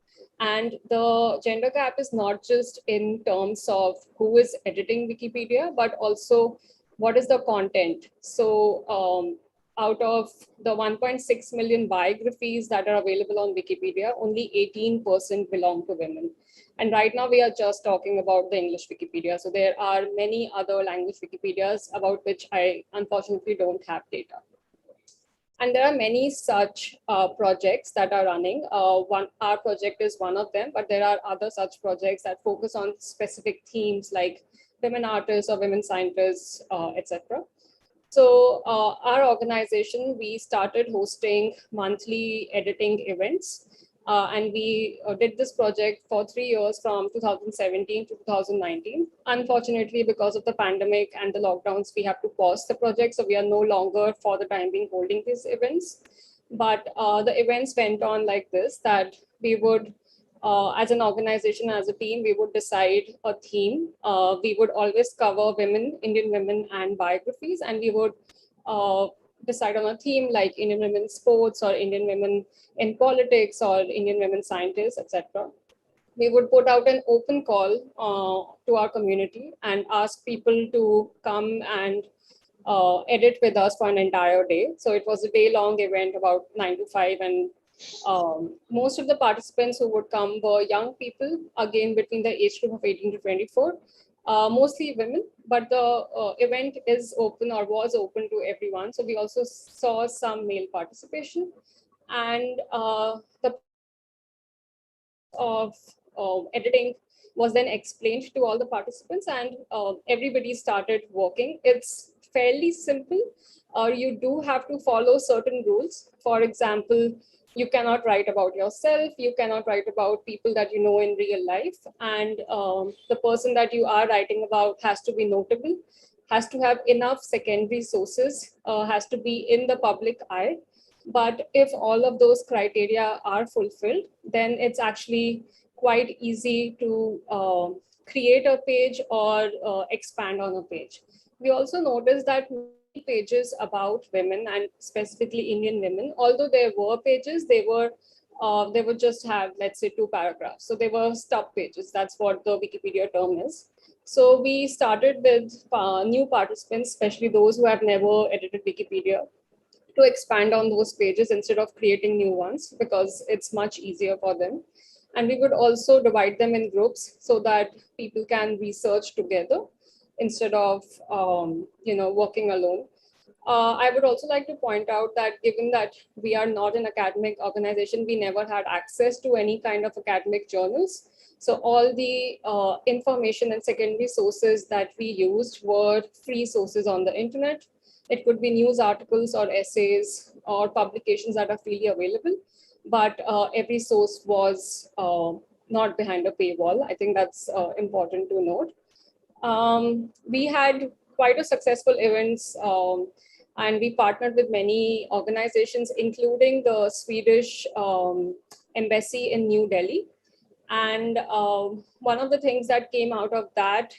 And the gender gap is not just in terms of who is editing Wikipedia, but also what is the content. So out of the 1.6 million biographies that are available on Wikipedia, only 18% belong to women. And right now we are just talking about the English Wikipedia. So there are many other language Wikipedias about which I unfortunately don't have data. And there are many such projects that are running. Our project is one of them, but there are other such projects that focus on specific themes like women artists or women scientists, etc. So our organization, we started hosting monthly editing events. And we did this project for 3 years from 2017 to 2019. Unfortunately, because of the pandemic and the lockdowns, we have to pause the project. So we are no longer for the time being holding these events. But the events went on like this, that we would, as an organization, as a team, we would decide a theme. We would always cover women, Indian women and biographies, and we would decide on a theme like Indian women in sports or Indian women in politics or Indian women scientists, etc. We would put out an open call to our community and ask people to come and edit with us for an entire day. So it was a day-long event, about 9 to 5, and most of the participants who would come were young people, again between the age group of 18 to 24. mostly women, but the event is open or was open to everyone. So we also saw some male participation, and the of editing was then explained to all the participants, and everybody started working. It's fairly simple. You do have to follow certain rules. For example, you cannot write about yourself, you cannot write about people that you know in real life, and the person that you are writing about has to be notable, has to have enough secondary sources, has to be in the public eye. But if all of those criteria are fulfilled, then it's actually quite easy to create a page or expand on a page. We also noticed that many pages about women, and specifically Indian women, although there were pages, they would just have, let's say, 2 paragraphs. So they were stub pages. That's what the Wikipedia term is. So we started with new participants, especially those who have never edited Wikipedia, to expand on those pages instead of creating new ones, because it's much easier for them. And we would also divide them in groups so that people can research together instead of working alone. I would also like to point out that given that we are not an academic organization, we never had access to any kind of academic journals. So all the information and secondary sources that we used were free sources on the internet. It could be news articles or essays or publications that are freely available, but every source was not behind a paywall. I think that's important to note. We had quite a successful events, and we partnered with many organizations, including the Swedish embassy in New Delhi. And one of the things that came out of that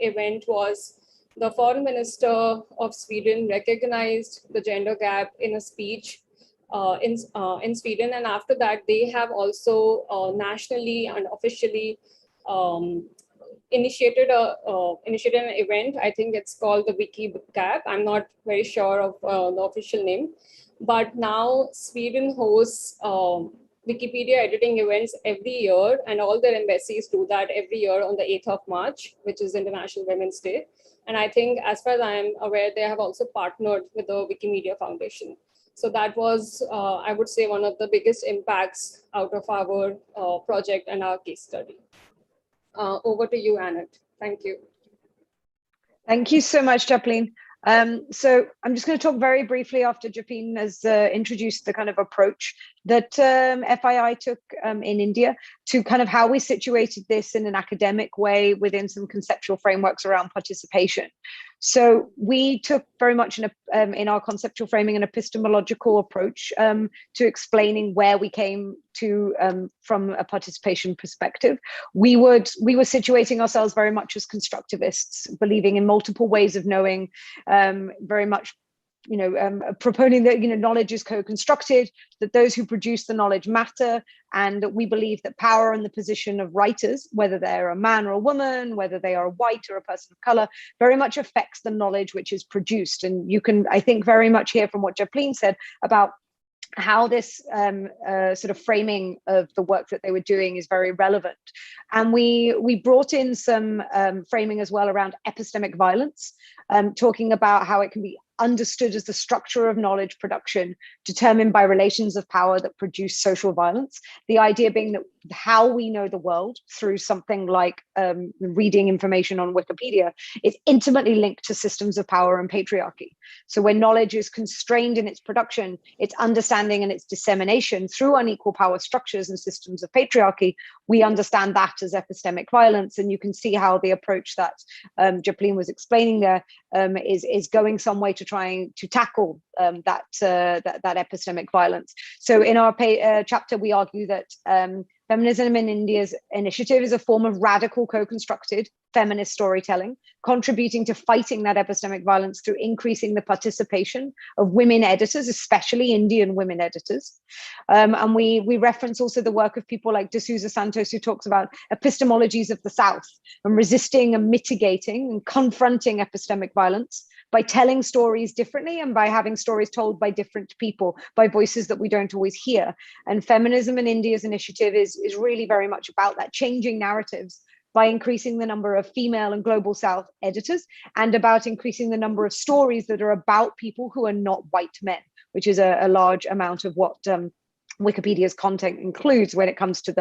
event was the foreign minister of Sweden recognized the gender gap in a speech in Sweden. And after that, they have also nationally and officially initiated an event. I think it's called the Wiki Gap. I'm not very sure of the official name, but now Sweden hosts Wikipedia editing events every year, and all their embassies do that every year on the 8th of March, which is International Women's Day. And I think, as far as I'm aware, they have also partnered with the Wikimedia Foundation. So that was, I would say, one of the biggest impacts out of our project and our case study. Over to you, Annette. Thank you. Thank you so much, Japleen. So I'm just going to talk very briefly after Japleen has introduced the kind of approach that FII took in India to kind of how we situated this in an academic way within some conceptual frameworks around participation. So we took very much in our conceptual framing an epistemological approach to explaining where we came to from a participation perspective. We were situating ourselves very much as constructivists, believing in multiple ways of knowing, very much proponent that knowledge is co-constructed, that those who produce the knowledge matter, and we believe that power and the position of writers, whether they're a man or a woman, whether they are white or a person of color, very much affects the knowledge which is produced. And you can, I think, very much hear from what Japleen said about how this sort of framing of the work that they were doing is very relevant. And we brought in some framing as well around epistemic violence, talking about how it can be understood as the structure of knowledge production determined by relations of power that produce social violence. The idea being that how we know the world through something like reading information on Wikipedia is intimately linked to systems of power and patriarchy. So when knowledge is constrained in its production, its understanding and its dissemination through unequal power structures and systems of patriarchy, we understand that as epistemic violence. And you can see how the approach that Japleen was explaining there is going some way to trying to tackle that epistemic violence. So in our chapter, we argue that Feminism in India's initiative is a form of radical co-constructed feminist storytelling, contributing to fighting that epistemic violence through increasing the participation of women editors, especially Indian women editors. And we reference also the work of people like D'Souza Santos, who talks about epistemologies of the South and resisting and mitigating and confronting epistemic violence by telling stories differently and by having stories told by different people, by voices that we don't always hear. And Feminism in India's initiative is really very much about that, changing narratives by increasing the number of female and global South editors, and about increasing the number of stories that are about people who are not white men, which is a large amount of what Wikipedia's content includes when it comes to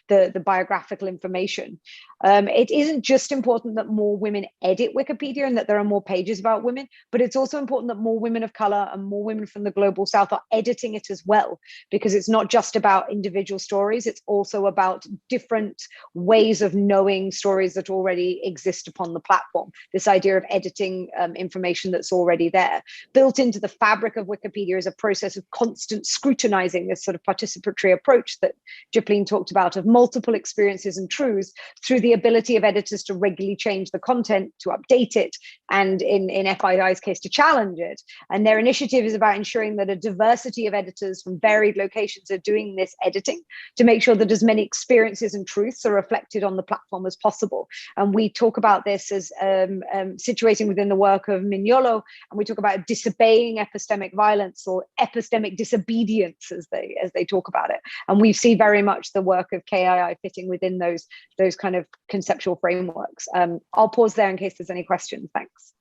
the biographical information. It isn't just important that more women edit Wikipedia and that there are more pages about women, but it's also important that more women of color and more women from the global South are editing it as well, because it's not just about individual stories, it's also about different ways of knowing stories that already exist upon the platform. This idea of editing information that's already there. Built into the fabric of Wikipedia is a process of constant scrutinizing, this sort of participatory approach that Japleen talked about, of multiple experiences and truths, through the ability of editors to regularly change the content, to update it, and in FII's case, to challenge it. And their initiative is about ensuring that a diversity of editors from varied locations are doing this editing to make sure that as many experiences and truths are reflected on the platform as possible. And we talk about this as situating within the work of Mignolo, and we talk about disobeying epistemic violence, or epistemic disobedience, as they talk about it. And we see very much the work of KII fitting within those kind of conceptual frameworks. I'll pause there in case there's any questions. Thanks.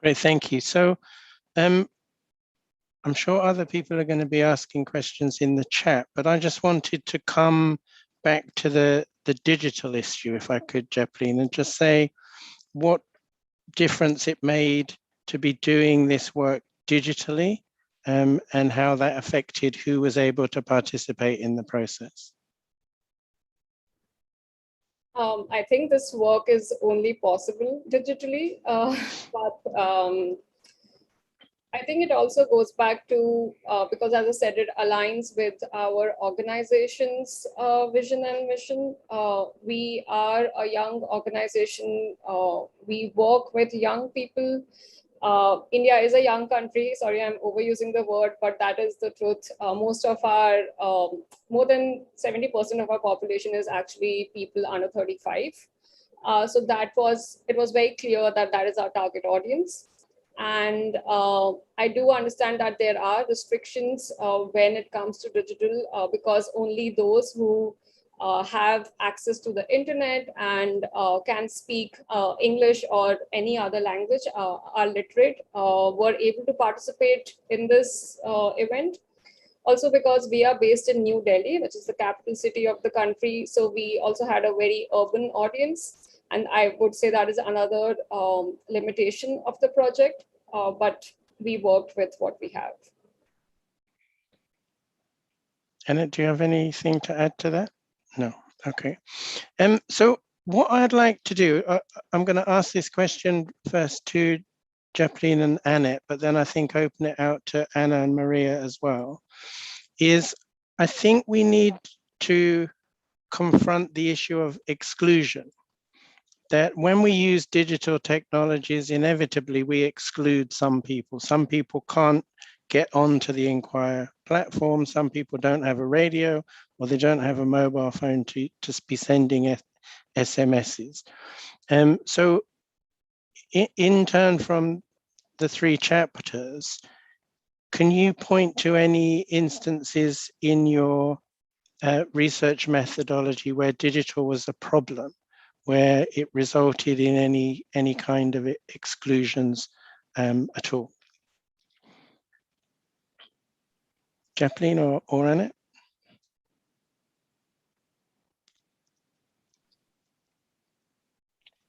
Great, thank you. So I'm sure other people are going to be asking questions in the chat, but I just wanted to come back to the digital issue, if I could, Japleen, and just say what difference it made to be doing this work digitally, and how that affected who was able to participate in the process. I think this work is only possible digitally, but I think it also goes back to, because as I said, it aligns with our organization's vision and mission. We are a young organization. We work with young people. India is a young country. Sorry, I'm overusing the word, but that is the truth. Most of our, more than 70% of our population is actually people under 35. So it was very clear that that is our target audience. And I do understand that there are restrictions when it comes to digital, because only those who have access to the internet and can speak English or any other language, are literate, were able to participate in this event. Also because we are based in New Delhi, which is the capital city of the country. So we also had a very urban audience. And I would say that is another limitation of the project, but we worked with what we have. Anna, do you have anything to add to that? No, okay. So what I'd like to do, I'm going to ask this question first to Japleen and Annette, but then I think open it out to Anna and Maria as well, is I think we need to confront the issue of exclusion. That when we use digital technologies, inevitably we exclude some people. Some people can't get onto the enquire platform. Some people don't have a radio, or they don't have a mobile phone to be sending SMSs. So in turn from the 3 chapters, can you point to any instances in your research methodology where digital was a problem, where it resulted in any kind of exclusions at all? Japleen or Annette?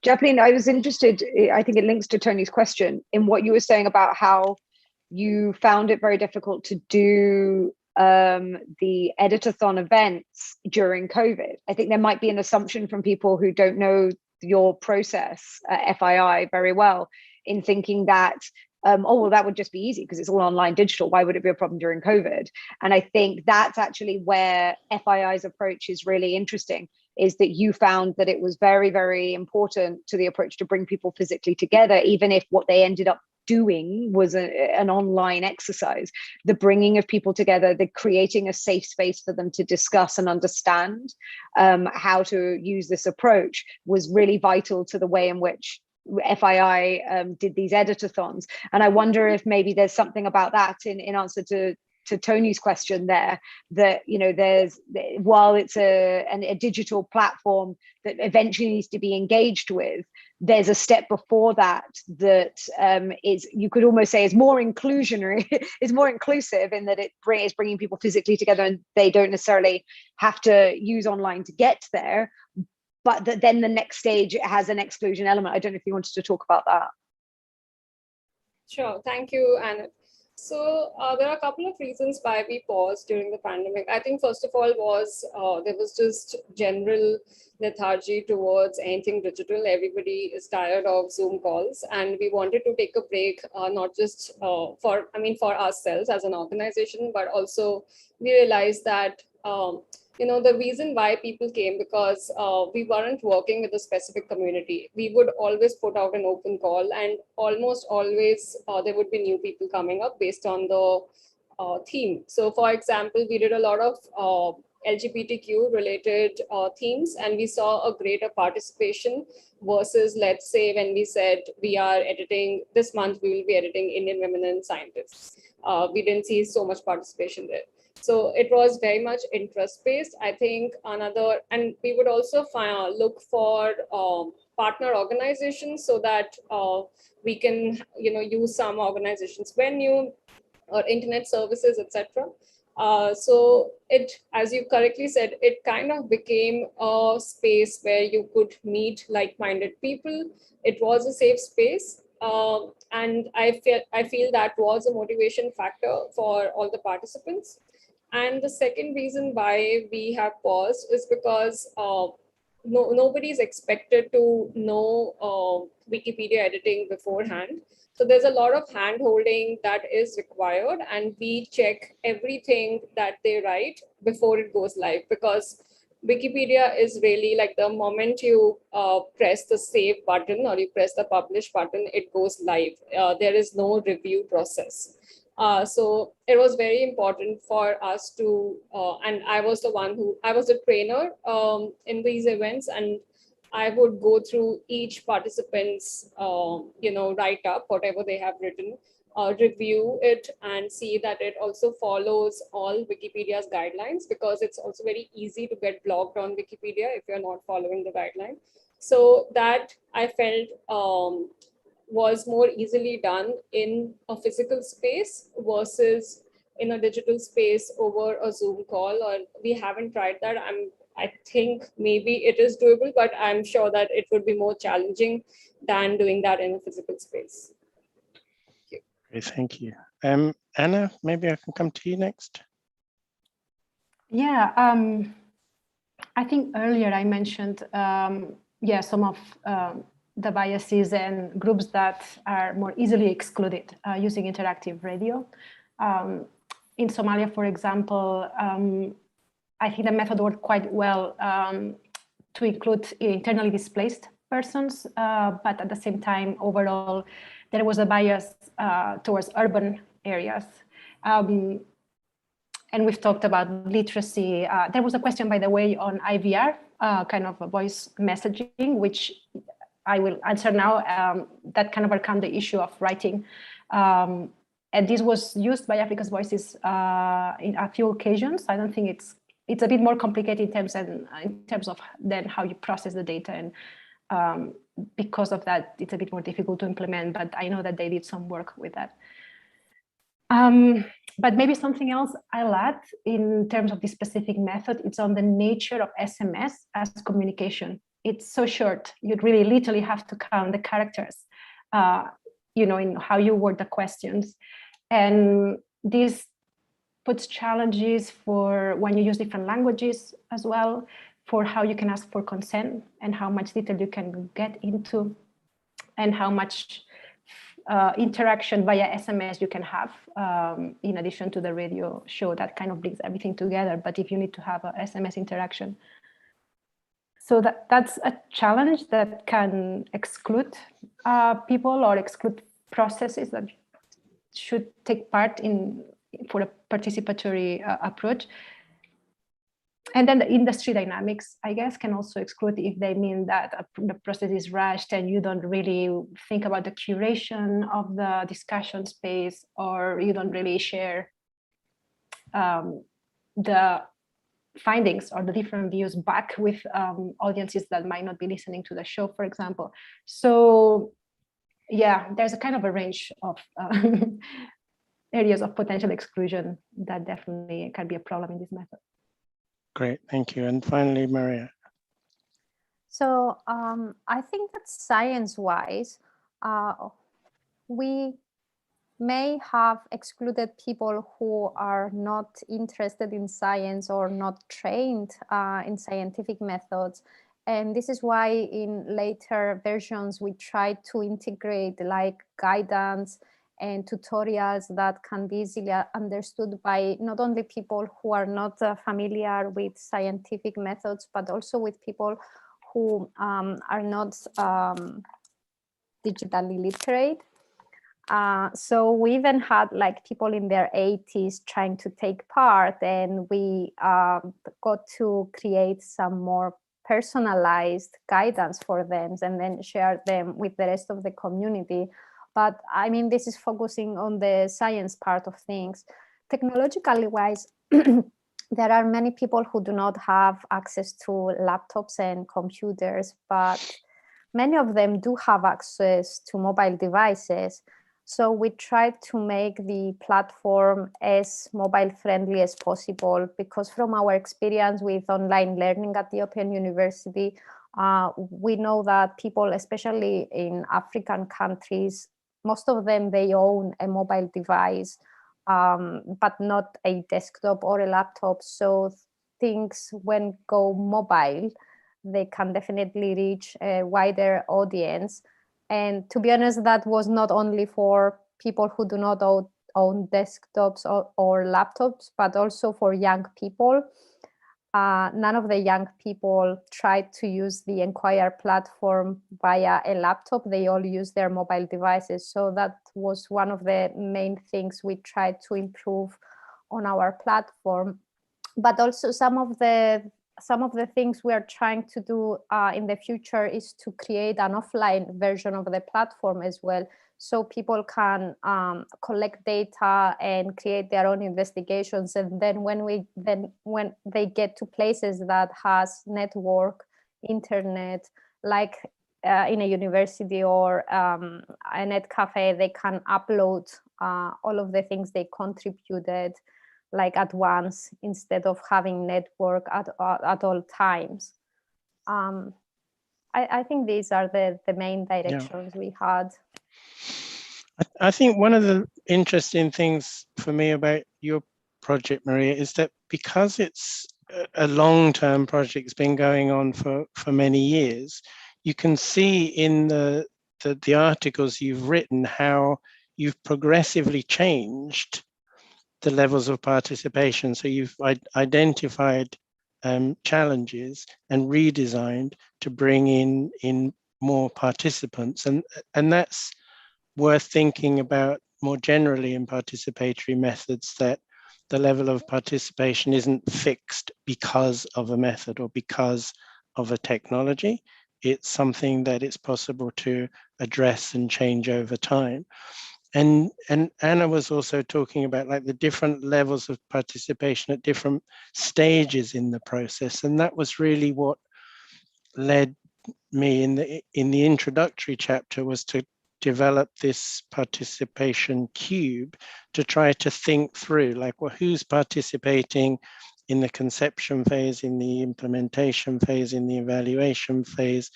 Japleen, I was interested, I think it links to Tony's question, in what you were saying about how you found it very difficult to do the editathon events during COVID. I think there might be an assumption from people who don't know your process at FII very well, in thinking that, oh, well, that would just be easy because it's all online digital. Why would it be a problem during COVID? And I think that's actually where FII's approach is really interesting, is that you found that it was very, very important to the approach to bring people physically together, even if what they ended up doing was an online exercise. The bringing of people together, the creating a safe space for them to discuss and understand how to use this approach was really vital to the way in which FII did these editathons. And I wonder if maybe there's something about that in answer to to Tony's question there, that, you know, while it's a digital platform that eventually needs to be engaged with, there's a step before that is, you could almost say, is more inclusionary, is more inclusive, in that it is bringing people physically together, and they don't necessarily have to use online to get there. But then the next stage has an exclusion element. I don't know if you wanted to talk about that. Sure, thank you, Anna. So there are a couple of reasons why we paused during the pandemic. I think first of all was there was just general lethargy towards anything digital. Everybody is tired of Zoom calls, and we wanted to take a break, not just for ourselves as an organization, but also we realized that you know, the reason why people came, because we weren't working with a specific community. We would always put out an open call, and almost always there would be new people coming up based on the theme. So for example, we did a lot of LGBTQ related themes, and we saw a greater participation versus, let's say, when we said we are editing this month, we will be editing Indian women and scientists. We didn't see so much participation there. So it was very much interest-based. I think another, and we would also look for partner organizations so that we can, you know, use some organizations' venue or internet services, etc. So it, as you correctly said, it kind of became a space where you could meet like-minded people. It was a safe space. And I feel that was a motivation factor for all the participants. And the second reason why we have paused is because nobody's expected to know Wikipedia editing beforehand. So there's a lot of hand-holding that is required, and we check everything that they write before it goes live, because Wikipedia is really like the moment you press the save button or you press the publish button, it goes live. There is no review process. So it was very important for us to, and I was the trainer in these events, and I would go through each participant's, write up, whatever they have written, review it and see that it also follows all Wikipedia's guidelines, because it's also very easy to get blocked on Wikipedia if you're not following the guideline. So that I felt was more easily done in a physical space versus in a digital space over a Zoom call. Or we haven't tried that. I think maybe it is doable, but I'm sure that it would be more challenging than doing that in a physical space. Thank you. Anna, maybe I can come to you next. Yeah, I think earlier I mentioned, some of the biases and groups that are more easily excluded using interactive radio. In Somalia, for example, I think the method worked quite well to include internally displaced persons, but at the same time, overall, there was a bias towards urban areas. And we've talked about literacy. There was a question, by the way, on IVR, kind of a voice messaging, which I will answer now, that kind of overcome the issue of writing. And this was used by Africa's Voices in a few occasions. I don't think it's a bit more complicated in terms of then how you process the data. And because of that, it's a bit more difficult to implement, but I know that they did some work with that. But maybe something else I'll add in terms of this specific method, it's on the nature of SMS as communication. It's so short, you'd really literally have to count the characters, in how you word the questions. And this puts challenges for when you use different languages as well, for how you can ask for consent and how much detail you can get into, and how much interaction via SMS you can have, in addition to the radio show that kind of brings everything together. But if you need to have a SMS interaction, so that's a challenge that can exclude people or exclude processes that should take part for a participatory approach. And then the industry dynamics, I guess, can also exclude if they mean that the process is rushed and you don't really think about the curation of the discussion space, or you don't really share the findings or the different views back with audiences that might not be listening to the show, for example. So yeah, there's a kind of a range of areas of potential exclusion that definitely can be a problem in this method. Great, thank you. And finally, Maria. So I think that science-wise, we may have excluded people who are not interested in science or not trained in scientific methods. And this is why in later versions, we try to integrate like guidance and tutorials that can be easily understood by not only people who are not familiar with scientific methods, but also with people who are not digitally literate. So we even had like people in their 80s trying to take part, and we got to create some more personalized guidance for them and then share them with the rest of the community. But I mean, this is focusing on the science part of things. Technologically wise, there are many people who do not have access to laptops and computers, but many of them do have access to mobile devices. So we tried to make the platform as mobile friendly as possible, because from our experience with online learning at the Open University, we know that people, especially in African countries, most of them, they own a mobile device, but not a desktop or a laptop. So things, when go mobile, they can definitely reach a wider audience. And to be honest, that was not only for people who do not own desktops or laptops, but also for young people. None of the young people tried to use the Enquire platform via a laptop. They all use their mobile devices. So that was one of the main things we tried to improve on our platform. But also some of the things we are trying to do in the future is to create an offline version of the platform as well, so people can collect data and create their own investigations. And then when they get to places that has network, internet, like in a university or a net cafe, they can upload all of the things they contributed like at once, instead of having network at all times. I think these are the main directions we had. I think one of the interesting things for me about your project, Maria, is that because it's a long-term project, it's been going on for many years, you can see in the articles you've written how you've progressively changed the levels of participation. So you've identified challenges and redesigned to bring in more participants. And that's worth thinking about more generally in participatory methods, that the level of participation isn't fixed because of a method or because of a technology. It's something that it's possible to address and change over time. And Anna was also talking about like the different levels of participation at different stages in the process. And that was really what led me in the introductory chapter, was to develop this participation cube to try to think through like, well, who's participating in the conception phase, in the implementation phase, in the evaluation phase,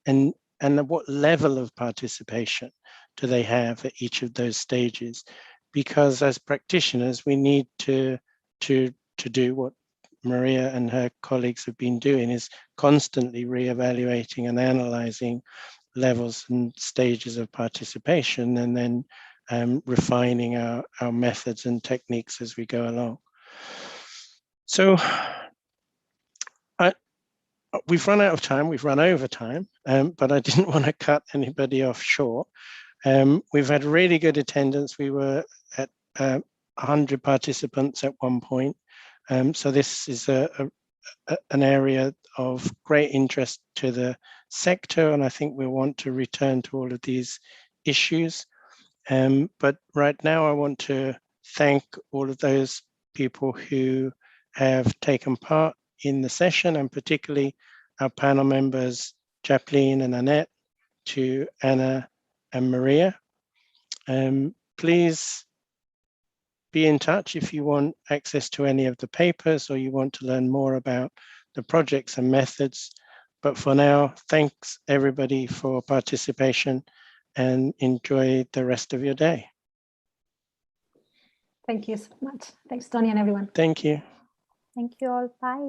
and what level of participation do they have at each of those stages? Because as practitioners, we need to do what Maria and her colleagues have been doing, is constantly re-evaluating and analyzing levels and stages of participation, and then refining our methods and techniques as we go along. So we've run out of time, we've run over time, but I didn't want to cut anybody off short. We've had really good attendance. We were at 100 participants at one point. So this is an area of great interest to the sector, and I think we'll want to return to all of these issues. But right now I want to thank all of those people who have taken part in the session, and particularly our panel members, Jacqueline and Annette, to Anna and Maria. Please be in touch if you want access to any of the papers or you want to learn more about the projects and methods. But for now, thanks everybody for participation and enjoy the rest of your day. Thank you so much. Thanks, Tony, and everyone. Thank you. Thank you all. Bye.